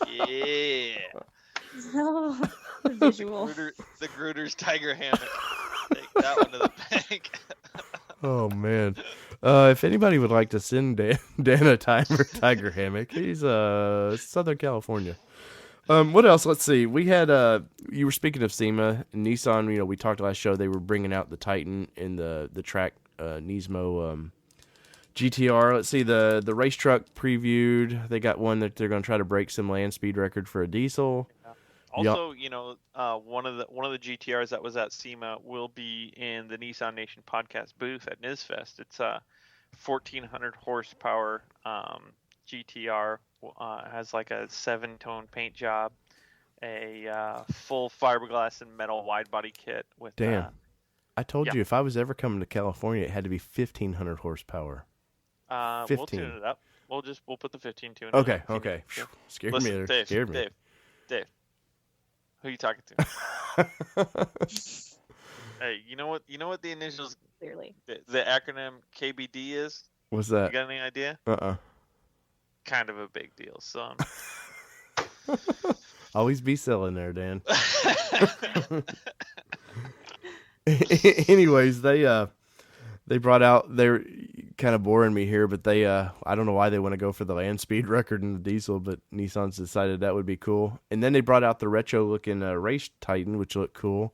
Yeah. No, the visual. The Gruder's tiger hammock. Take that one to the bank. Oh man. If anybody would like to send Dan a tiger hammock, he's Southern California. What else? Let's see. We had you were speaking of SEMA and Nissan. You know, we talked last show. They were bringing out the Titan in the track Nismo GTR. Let's see the race truck previewed. They got one that they're going to try to break some land speed record for a diesel. Also, you know, one of the GTRs that was at SEMA will be in the Nissan Nation podcast booth at NISFest. It's a 1400 horsepower GTR. Has like a 7-tone paint job, a full fiberglass and metal wide body kit with. Damn, I told you if I was ever coming to California, it had to be 1500 horsepower. 15. We'll tune it up. We'll put the 15 tune. Okay. Yeah. Scared Listen, me there. Dave, Scared me. Dave. Who are you talking to? Hey, you know what the initials, Clearly. the acronym KBD is? What's You that? got any idea? Kind of a big deal, son. Always be selling there, Dan. Anyways, they brought out, they're kind of boring me here, but they I don't know why they want to go for the land speed record in the diesel, but Nissan's decided that would be cool. And then they brought out the retro looking race Titan, which looked cool.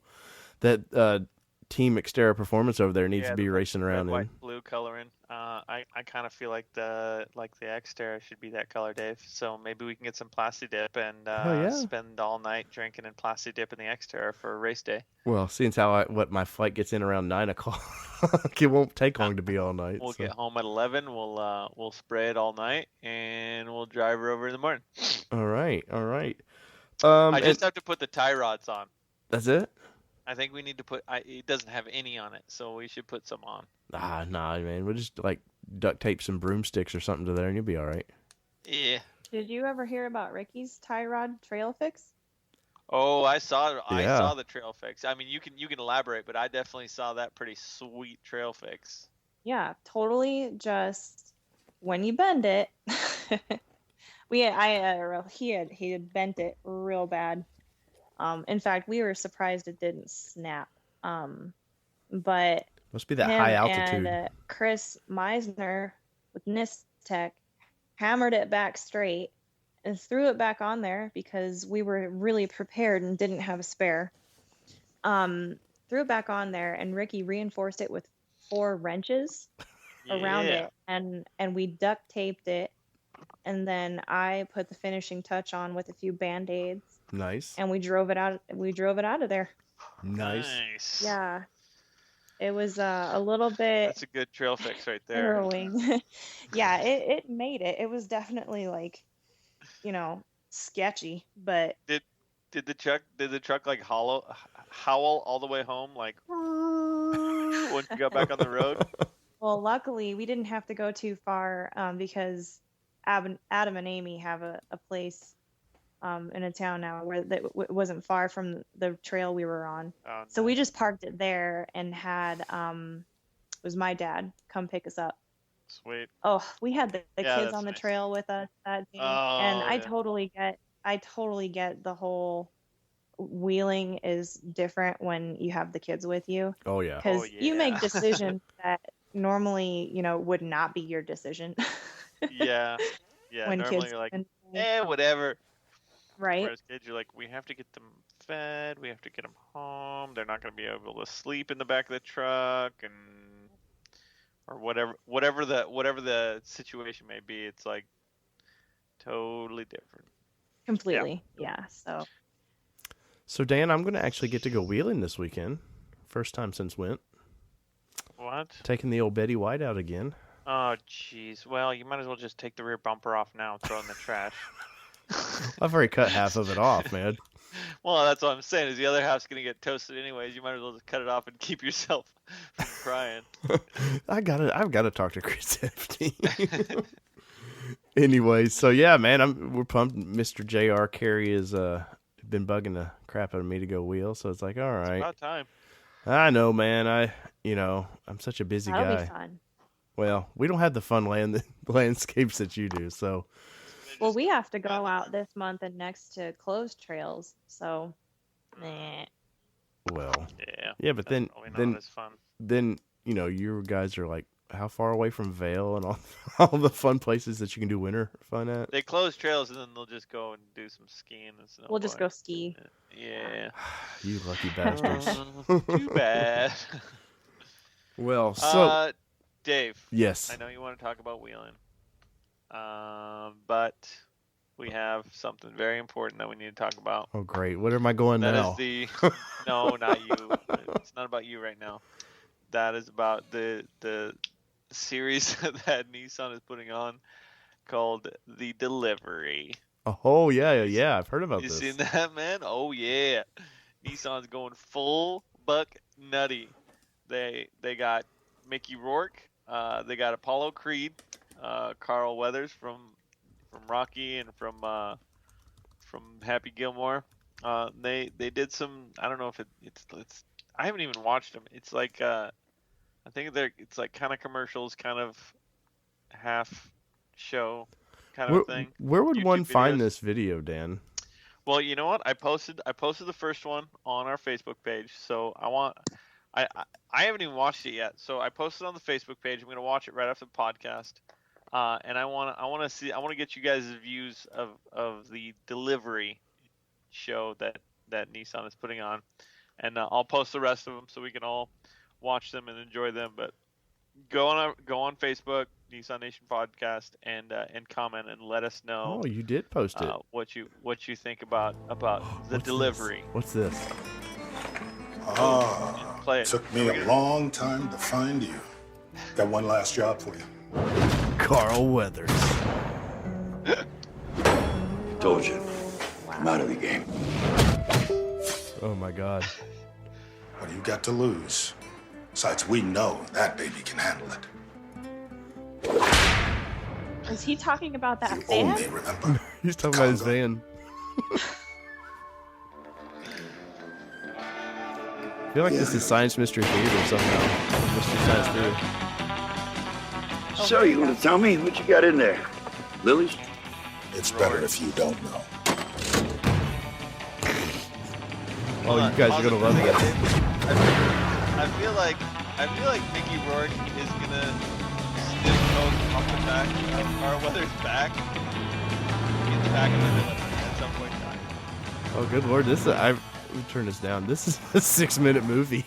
That Team Xterra Performance over there needs to be racing around in. White blue coloring. I kind of feel like the Xterra should be that color, Dave. So maybe we can get some Plasti Dip and spend all night drinking in Plasti Dip in the Xterra for race day. Well, seeing how my flight gets in around 9 o'clock, it won't take long to be all night. We'll get home at 11. We'll spray it all night and we'll drive her over in the morning. All right. I just have to put the tie rods on. That's it? I think we need to put. It doesn't have any on it, so we should put some on. Nah, man. We'll just like duct tape some broomsticks or something to there, and you'll be all right. Yeah. Did you ever hear about Ricky's tie rod trail fix? Oh, I saw the trail fix. I mean, you can elaborate, but I definitely saw that pretty sweet trail fix. Yeah, totally. Just when you bend it, he had bent it real bad. In fact, we were surprised it didn't snap. But must be that high altitude. And Chris Meisner with Nistech hammered it back straight and threw it back on there because we were really prepared and didn't have a spare. Threw it back on there, and Ricky reinforced it with 4 wrenches around it, and we duct taped it, and then I put the finishing touch on with a few Band-Aids. Nice. And we drove it out of there. Nice. Yeah. It was a little bit. That's a good trail fix right there. Harrowing. Yeah, it made it. It was definitely sketchy, but did the truck like howl all the way home like once you got back on the road? Well, luckily we didn't have to go too far because Adam and Amy have a place in a town now where that wasn't far from the trail we were on. Oh, nice. So we just parked it there and had it was my dad come pick us up. Sweet. Oh, we had the kids on the trail with us that day, and I totally get the whole wheeling is different when you have the kids with you. Oh yeah. Because you make decisions that normally would not be your decision. Yeah. When normally kids you're like, whatever. Right. Whereas kids, you're like, we have to get them fed, we have to get them home. They're not going to be able to sleep in the back of the truck, or whatever the situation may be. It's like totally different. Completely, yeah. So Dan, I'm going to actually get to go wheeling this weekend. First time since went. What? Taking the old Betty White out again. Oh, jeez. Well, you might as well just take the rear bumper off now and throw it in the trash. I've already cut half of it off, man. Well, that's what I'm saying. Is the other half's gonna get toasted anyways. You might as well just cut it off and keep yourself from crying. I've got to talk to Chris Hefty. Anyway, so yeah, man, we're pumped. Mr. JR Carey has been bugging the crap out of me to go wheel, so it's like, all right. It's about time. I know, man. I'm such a busy That'll guy. be fun. Well, we don't have the fun landscapes that you do, so. Well, we have to go out this month and next to closed trails, so. Nah. Well. Yeah. But that's probably not as fun. then you guys are like how far away from Vail and all the fun places that you can do winter fun at? They close trails and then they'll just go and do some skiing and snowboarding. We'll just go ski. Yeah. You lucky bastards. Too bad. Well, so Dave. yes. I know you want to talk about wheeling. But we have something very important that we need to talk about. Oh, great. What am I going now? That is no, not you. It's not about you right now. That is about the series that Nissan is putting on called The Delivery. Oh, yeah. I've heard about You this. seen that, man? Oh, yeah. Nissan's going full buck nutty. They got Mickey Rourke. They got Apollo Creed. Carl Weathers from Rocky and from Happy Gilmore. They did some. I don't know if it's. I haven't even watched them. It's like I think it's like kind of commercials, kind of half show kind of thing. Where would YouTube one find videos. this video, Dan? Well, you know what? I posted the first one on our Facebook page. So I haven't even watched it yet. So I posted on the Facebook page. I'm gonna watch it right after the podcast. And I want to get you guys' views of the Delivery show that Nissan is putting on, and I'll post the rest of them so we can all watch them and enjoy them. But go on Facebook, Nissan Nation Podcast, and comment and let us know. Oh, you did post it. What you think about the Delivery. What's this? Play it. Took me a long time to find you. Got one last job for you. Carl Weathers. Told you. I'm out of the game. Oh my God. What do you got to lose? Besides, we know that baby can handle it. Is he talking about that You owe van? me, remember? He's talking about his Congo. van. I feel like this is Science Mystery Theater somehow. Mystery Science Theater. So, you want to tell me what you got in there? Lilies? It's better if you don't know. Oh, you guys are gonna love that. I feel like Mickey Rourke is gonna sniff coke off the back of Carl Weathers' back in the back of the Delivery at some point in time. Oh, good lord! Let me turn this down. This is a 6-minute movie.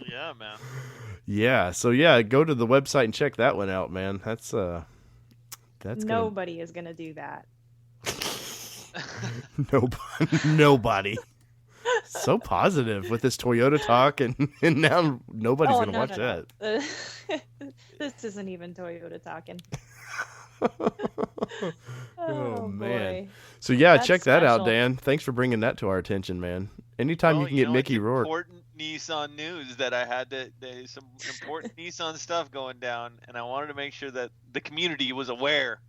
Yeah, man. Yeah. So yeah, go to the website and check that one out, man. That's Nobody is gonna do that. nobody. So positive with this Toyota talk, and now nobody's gonna watch that. This isn't even Toyota talking. Oh, man. boy. So yeah, That's check that out, special. Dan. Thanks for bringing that to our attention, man. Anytime you can get Mickey Rourke. Important Nissan news that I had there's some important Nissan stuff going down, and I wanted to make sure that the community was aware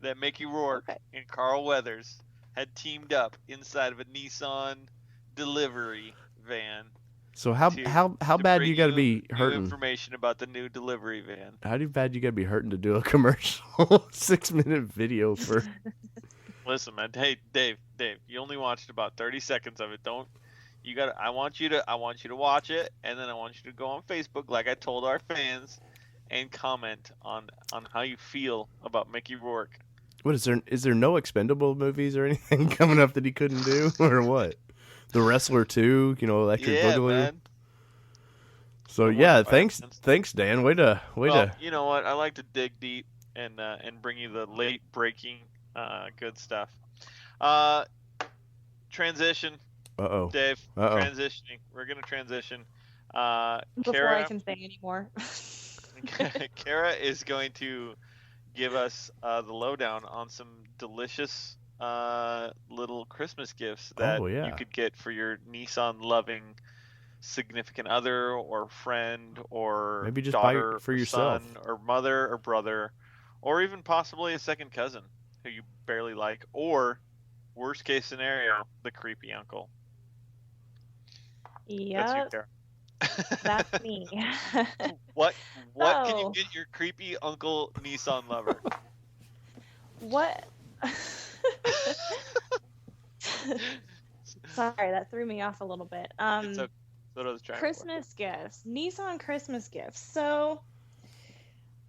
that Mickey Rourke and Carl Weathers had teamed up inside of a Nissan Delivery van. So how bad bring you got to be new hurting? information about the new Delivery van. How bad you got to be hurting to do a commercial 6-minute video for? Listen, man. Hey, Dave, you only watched about 30 seconds of it. I want you to watch it, and then I want you to go on Facebook, like I told our fans, and comment on how you feel about Mickey Rourke. What is there? Is there no Expendable movies or anything coming up that he couldn't do, or what? The Wrestler 2, Electric Boogaloo. Man. So yeah, thanks, Dan. Way to. You know what? I like to dig deep and bring you the late breaking good stuff. Transition. Uh-oh. Dave. Uh-oh. Transitioning. We're gonna transition. Before Kara, I can say anymore. Kara is going to give us the lowdown on some delicious little Christmas gifts that you could get for your Nissan loving significant other or friend or maybe just daughter buy it for or yourself, son or mother or brother, or even possibly a second cousin who you barely like, or worst case scenario, the creepy uncle. Yep. That's you, Kara. That's me. What can you get your creepy uncle Nissan lover? What? Sorry, that threw me off a little bit. It's okay. What I was trying Christmas gifts. Nissan Christmas gifts. So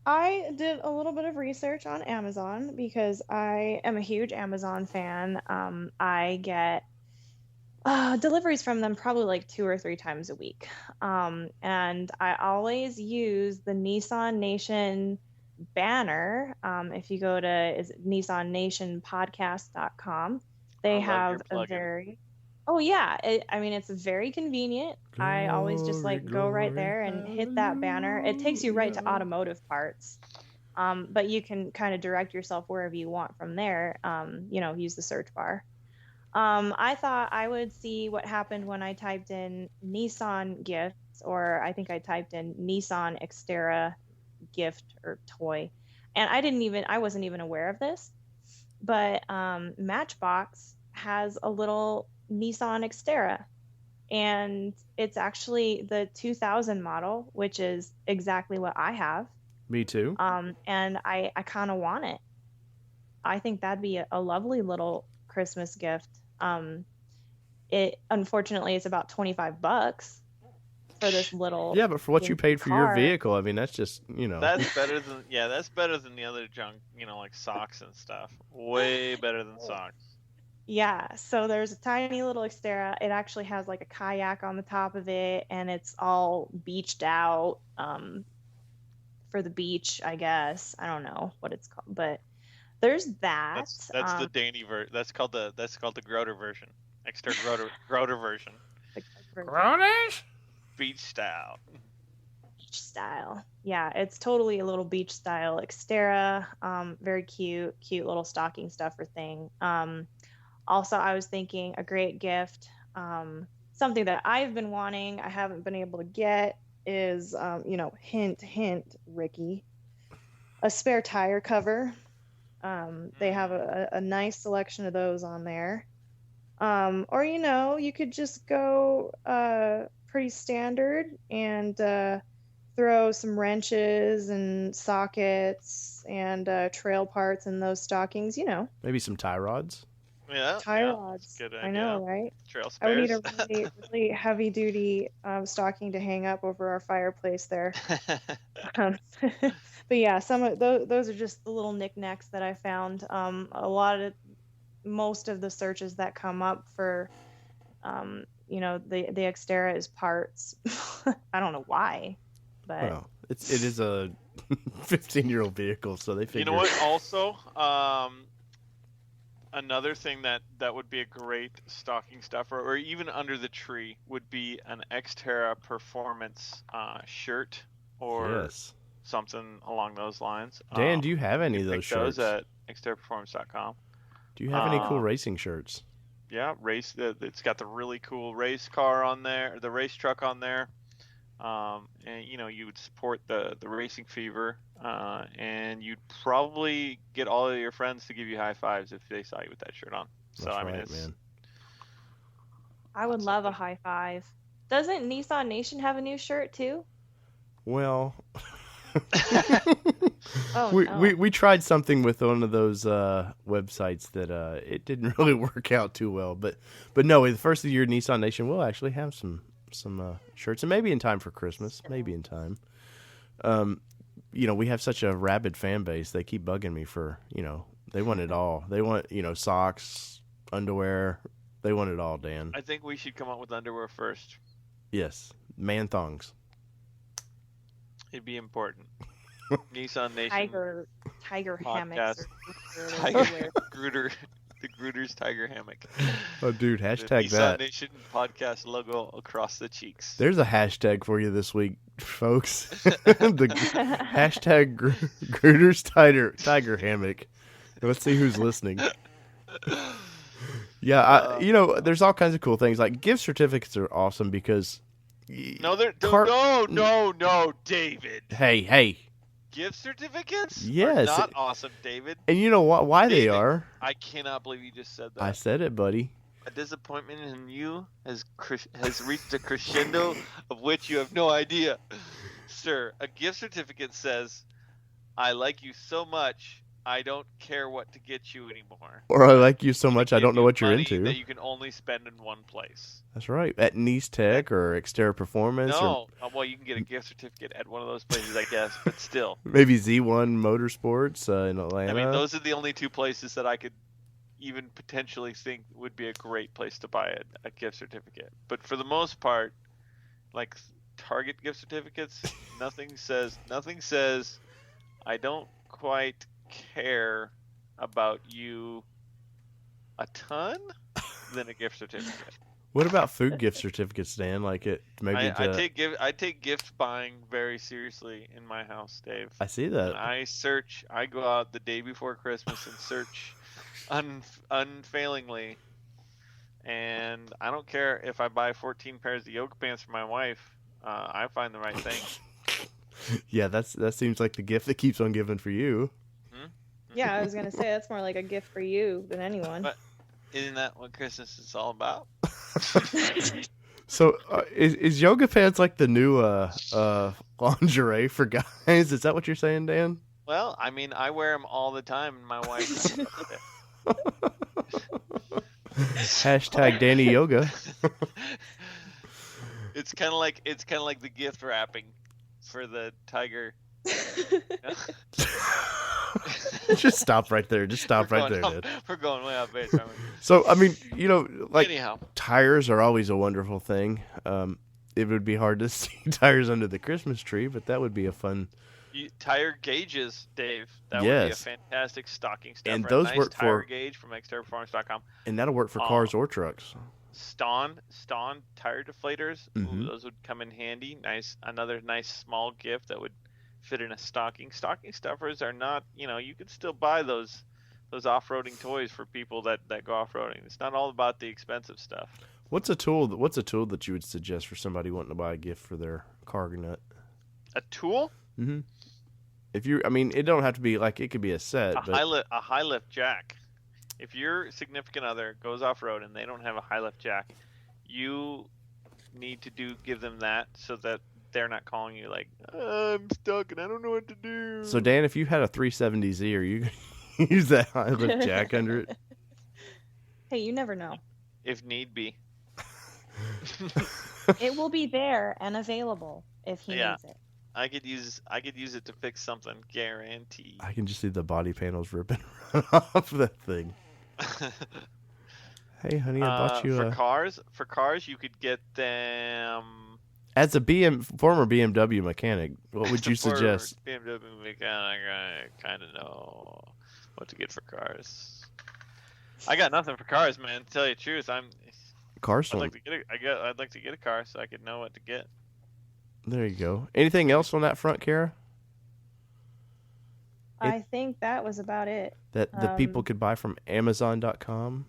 I did a little bit of research on Amazon because I am a huge Amazon fan. I get deliveries from them probably like 2 or 3 times a week. And I always use the Nissan Nation banner. If you go to nissannationpodcast.com, they have a very... Oh yeah, I mean, it's very convenient. I always just like go right there and hit that banner. It takes you right to automotive parts. But you can kind of direct yourself wherever you want from there. Use the search bar. I thought I would see what happened when I typed in Nissan gifts, or I think I typed in Nissan Xterra gift or toy. And I wasn't even aware of this, but Matchbox has a little Nissan Xterra, and it's actually the 2000 model, which is exactly what I have. Me too. And I kind of want it. I think that'd be a lovely little Christmas gift. It unfortunately is about $25 for this little... Yeah, but for what you paid for car. your vehicle, I mean, that's just, That's better than the other junk, like socks and stuff. Way better than socks. Yeah, so there's a tiny little Xterra. It actually has like a kayak on the top of it, and it's all beached out for the beach, I guess. I don't know what it's called, but there's that. That's the Danny version. That's called the Groter version. Xterra Groter version. Groters? Beach style. Beach style. Yeah, it's totally a little beach style Xterra. Very cute little stocking stuffer thing. Also, I was thinking a great gift, something that I've been wanting, I haven't been able to get, is, hint, hint, Ricky, a spare tire cover. They have a nice selection of those on there. Or, you could just go pretty standard and throw some wrenches and sockets and trail parts in those stockings, Maybe some tie rods. Yeah, tie rods. Good idea. I know, right? Trail spares. I would need a really, really heavy duty stocking to hang up over our fireplace there. But yeah, some of those are just the little knickknacks that I found. Most of the searches that come up for, the Xterra is parts. I don't know why, but well, it is a 15-year-old vehicle, so they figure. You know what? Also, another thing that would be a great stocking stuffer, or even under the tree, would be an Xterra Performance shirt or something along those lines. Dan, do you have any of those shirts? Those at xterraperformance.com. Do you have any cool racing shirts? Yeah, it's got the really cool race car on there, the race truck on there. And you would support the racing fever, and you'd probably get all of your friends to give you high fives if they saw you with that shirt on. So That's I mean, right, man. I would love a high five. Doesn't Nissan Nation have a new shirt too? Well, no. we tried something with one of those websites that it didn't really work out too well. But no, the first of the year, Nissan Nation will actually have some shirts, and maybe in time for Christmas. Maybe in time. We have such a rabid fan base. They keep bugging me for, they want it all. They want, socks, underwear. They want it all, Dan. I think we should come up with underwear first. Yes, man thongs. It'd be important. Nissan Nation. Tiger hammocks. Tiger Gruder. the Gruder's Tiger Hammock. Oh, dude, The hashtag Nissan that. Nation podcast logo across the cheeks. There's a hashtag for you this week, folks. The hashtag Gruder's Tiger Hammock. Let's see who's listening. Yeah, there's all kinds of cool things. Like gift certificates are awesome because. No, David. Hey. Gift certificates? Yes. Are not awesome, David. And you know why David, they are? I cannot believe you just said that. I said it, buddy. A disappointment in you has reached a crescendo of which you have no idea. Sir, a gift certificate says, I like you so much, I don't care what to get you anymore. Or I like you so much, I don't know what you're money into. That you can only spend in one place. That's right. At Nice Tech or Exterior Performance. No. Well, you can get a gift certificate at one of those places, I guess, but still. Maybe Z1 Motorsports in Atlanta. I mean, those are the only two places that I could even potentially think would be a great place to buy a gift certificate. But for the most part, like Target gift certificates, nothing says I don't quite care about you a ton than a gift certificate. What about food gift certificates, Dan? Like it maybe I take gift buying very seriously in my house, Dave. I see that. I go out the day before Christmas and search unfailingly, and I don't care if I buy 14 pairs of yoga pants for my wife. I find the right thing. Yeah, that seems like the gift that keeps on giving for you. Yeah, I was gonna say that's more like a gift for you than anyone. But isn't that what Christmas is all about? So, is yoga pants like the new lingerie for guys? Is that what you're saying, Dan? Well, I mean, I wear them all the time, and my wife. Hashtag Danny Yoga. It's kind of like the gift wrapping for the tiger. Just stop right there. Just stop right there, man. We're going way off base. So, I mean, like anyhow, tires are always a wonderful thing. It would be hard to see tires under the Christmas tree, but that would be a fun. Tire gauges, Dave. That would be a fantastic stocking stuffer. And those nice work tire for gauge from exteriorperformance.com. And that'll work for cars or trucks. Stawn tire deflators. Mm-hmm. Ooh, those would come in handy. Another nice small gift that would fit in a stocking. Stocking stuffers are not, you can still buy those off-roading toys for people that go off-roading. It's not all about the expensive stuff. What's a tool that you would suggest for somebody wanting to buy a gift for their cargo nut? A tool? Mm-hmm. It don't have to be like, it could be a set. A high lift jack. If your significant other goes off-road and they don't have a high lift jack, you need to give them that so that they're not calling you like, I'm stuck and I don't know what to do. So Dan, if you had a 370Z, are you going to use that high lift jack under it? Hey, you never know. If need be. It will be there and available if he needs it. I could use it to fix something, guaranteed. I can just see the body panels ripping off that thing. Hey, honey, I bought you For cars, you could get them. As a former BMW mechanic, what would you suggest? BMW mechanic, I kind of know what to get for cars. I got nothing for cars, man. To tell you the truth, I'd like to get a car so I could know what to get. There you go. Anything else on that front, Kara? I think that was about it. That the people could buy from Amazon.com?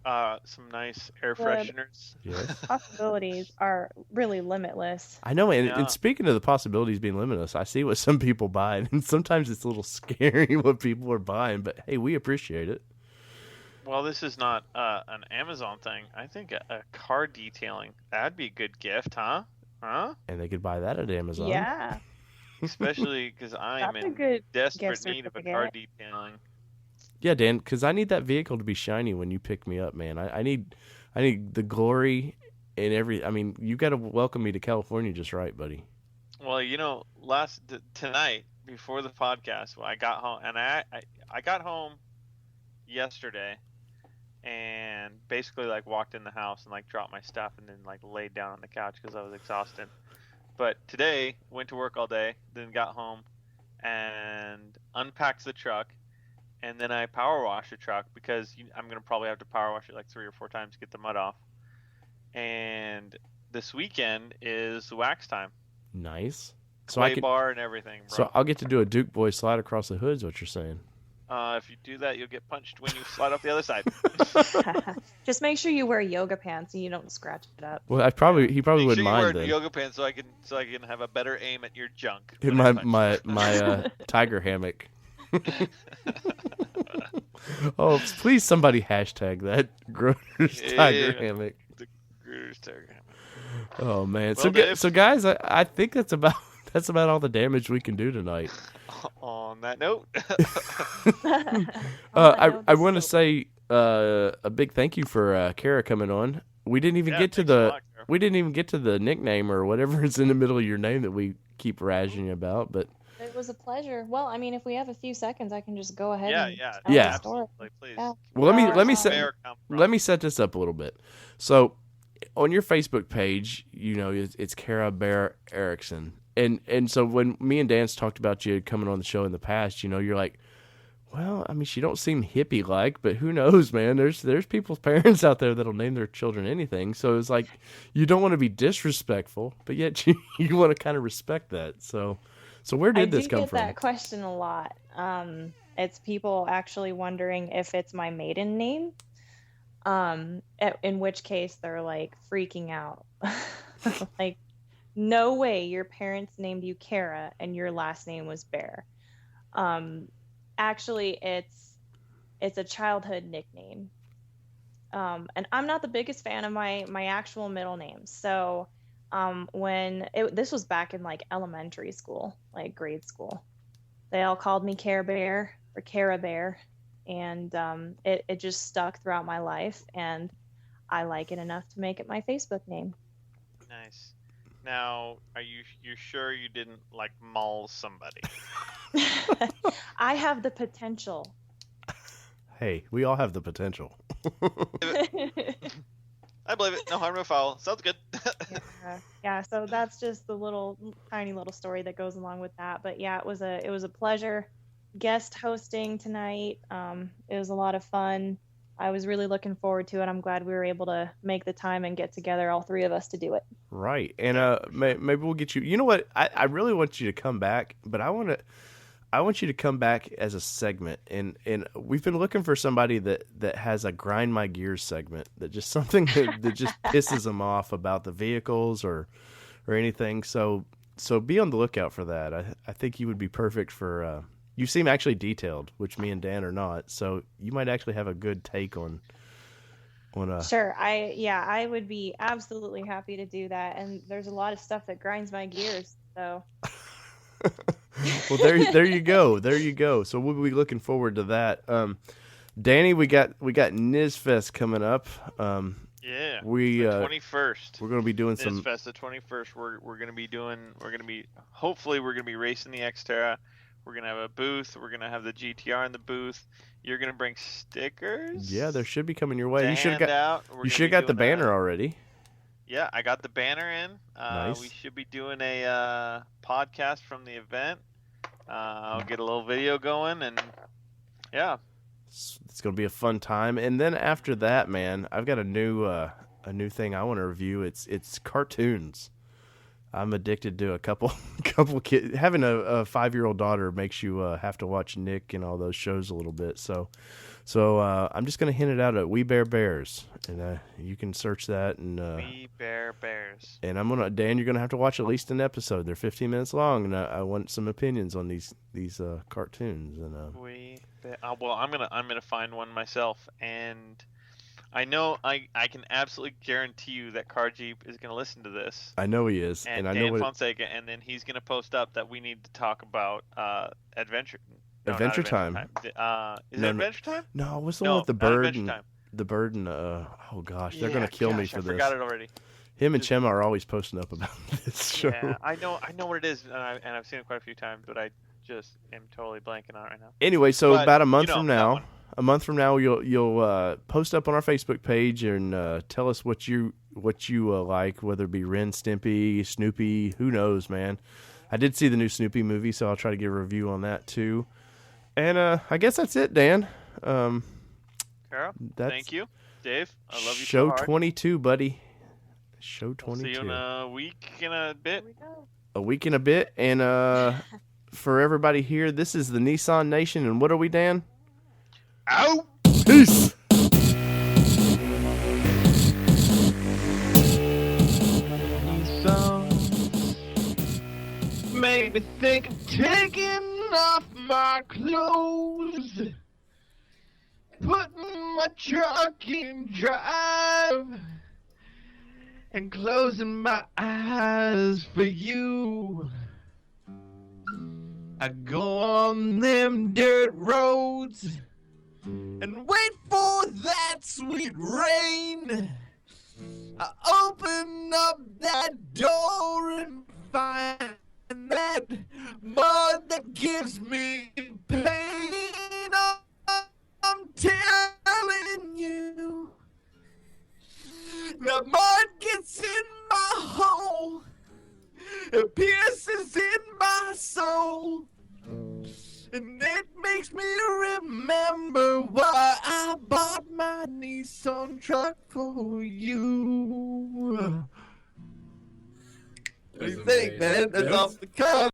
Some nice air fresheners. Yes. Possibilities are really limitless. I know, and speaking of the possibilities being limitless, I see what some people buy, and sometimes it's a little scary what people are buying, but hey, we appreciate it. Well, this is not an Amazon thing. I think a car detailing, that'd be a good gift, huh? And they could buy that at Amazon. Yeah. Especially because I am in desperate need of a car detailing. Yeah, Dan, because I need that vehicle to be shiny when you pick me up, man. I need the glory and you got to welcome me to California just right, buddy. Well, tonight before the podcast, I got home, and I got home yesterday, and basically walked in the house and dropped my stuff and then laid down on the couch because I was exhausted. But today went to work all day, then got home and unpacked the truck and then I power wash the truck because I'm going to probably have to power wash it like 3 or 4 times to get the mud off. And this weekend is wax time. Nice. So Clay bar and everything, bro. So I'll get to do a Duke Boy slide across the hood is what you're saying. If you do that, you'll get punched when you slide up the other side. Just make sure you wear yoga pants and you don't scratch it up. Well, he probably Make wouldn't sure mind you wear then. yoga pants so I can have a better aim at your junk. In my tiger hammock. Oh, please somebody hashtag that Groter's tiger hammock. The Groter's tiger hammock. Oh man. Well, so guys, I think that's about all the damage we can do tonight. On that note, I want to say a big thank you for Kara coming on. We didn't even get to the nickname or whatever is in the middle of your name that we keep razzing you about, but it was a pleasure. Well, I mean, if we have a few seconds, I can just go ahead and tell the story. Absolutely, please. Yeah. Well, let me set this up a little bit. So, on your Facebook page, it's Kara Bear Erickson. And so when me and Dan talked about you coming on the show in the past, you're like, well, I mean, she don't seem hippie-like, but who knows, man? There's people's parents out there that'll name their children anything. So it's like you don't want to be disrespectful, but yet you want to kind of respect that. So where did this come from? I do get that question a lot. It's people actually wondering if it's my maiden name. In which case they're like freaking out, like. No way your parents named you Kara and your last name was Bear. Actually, it's a childhood nickname. And I'm not the biggest fan of my actual middle name. So this was back in like elementary school, like grade school, they all called me Care Bear or Kara Bear. And it just stuck throughout my life. And I like it enough to make it my Facebook name. Nice. Now, are you sure you didn't like maul somebody? I have the potential. Hey, we all have the potential. I believe it. No harm, no foul. Sounds good. Yeah. So that's just the tiny little story that goes along with that. But yeah, it was a pleasure guest hosting tonight. It was a lot of fun. I was really looking forward to it. I'm glad we were able to make the time and get together, all three of us, to do it. Right. And maybe we'll get you. You know what? I really want you to come back, but I want you to come back as a segment. And we've been looking for somebody that has a grind my gears segment, that just something that just pisses them off about the vehicles or anything. So be on the lookout for that. I think you would be perfect for. You seem actually detailed, which me and Dan are not. So you might actually have a good take on. Sure. I would be absolutely happy to do that. And there's a lot of stuff that grinds my gears. So. Well, there you go. There you go. So we'll be looking forward to that. Danny, we got NISFest coming up. Yeah. The 21st. We're going to be doing some NISFest. The 21st. We're going to be hopefully we're going to be racing the Xterra. We're going to have a booth. We're going to have the GTR in the booth. You're going to bring stickers. Yeah, there should be coming your way. You should have got the banner already. Yeah, I got the banner in. Nice. We should be doing a podcast from the event. I'll get a little video going, and yeah. It's going to be a fun time. And then after that, man, I've got a new thing I want to review. It's cartoons. I'm addicted to a couple kids. Having a 5-year-old daughter makes you have to watch Nick and all those shows a little bit. So I'm just going to hint it out at We Bear Bears, and you can search that. And We Bear Bears. And Dan, you're gonna have to watch at least an episode. They're 15 minutes long, and I want some opinions on these cartoons. And well, I'm gonna find one myself, and I know I can absolutely guarantee you that Car Jeep is gonna listen to this. I know he is, and I know Dan Fonseca, and then he's gonna post up that we need to talk about Adventure. No, Adventure Time. Is it Adventure Time? No, what's the one with the bird? The bird and oh gosh, they're gonna kill me for this. I forgot it already. Him and Chema are always posting up about this show. Yeah, I know what it is, and I've seen it quite a few times, but I just am totally blanking on it right now. Anyway, so about a month from now, you'll post up on our Facebook page and tell us what you like, whether it be Ren, Stimpy, Snoopy, who knows, man. I did see the new Snoopy movie, so I'll try to give a review on that too. And I guess that's it, Dan. Carol, That's thank you. Dave, I love you show so hard. 22, buddy. Show 22. We'll see you in a week and a bit. A week and a bit. And for everybody here, this is the Nissan Nation. And what are we, Dan? Out! Peace! Made me think of taking off my clothes, putting my truck in drive, and closing my eyes for you. I go on them dirt roads and wait for that sweet rain. I open up that door and find that mud that gives me pain. I'm telling you, the mud gets in my hole, it pierces in my soul, and it makes me remember why I bought my Nissan truck for you. What do you think, man? That's off the cuff.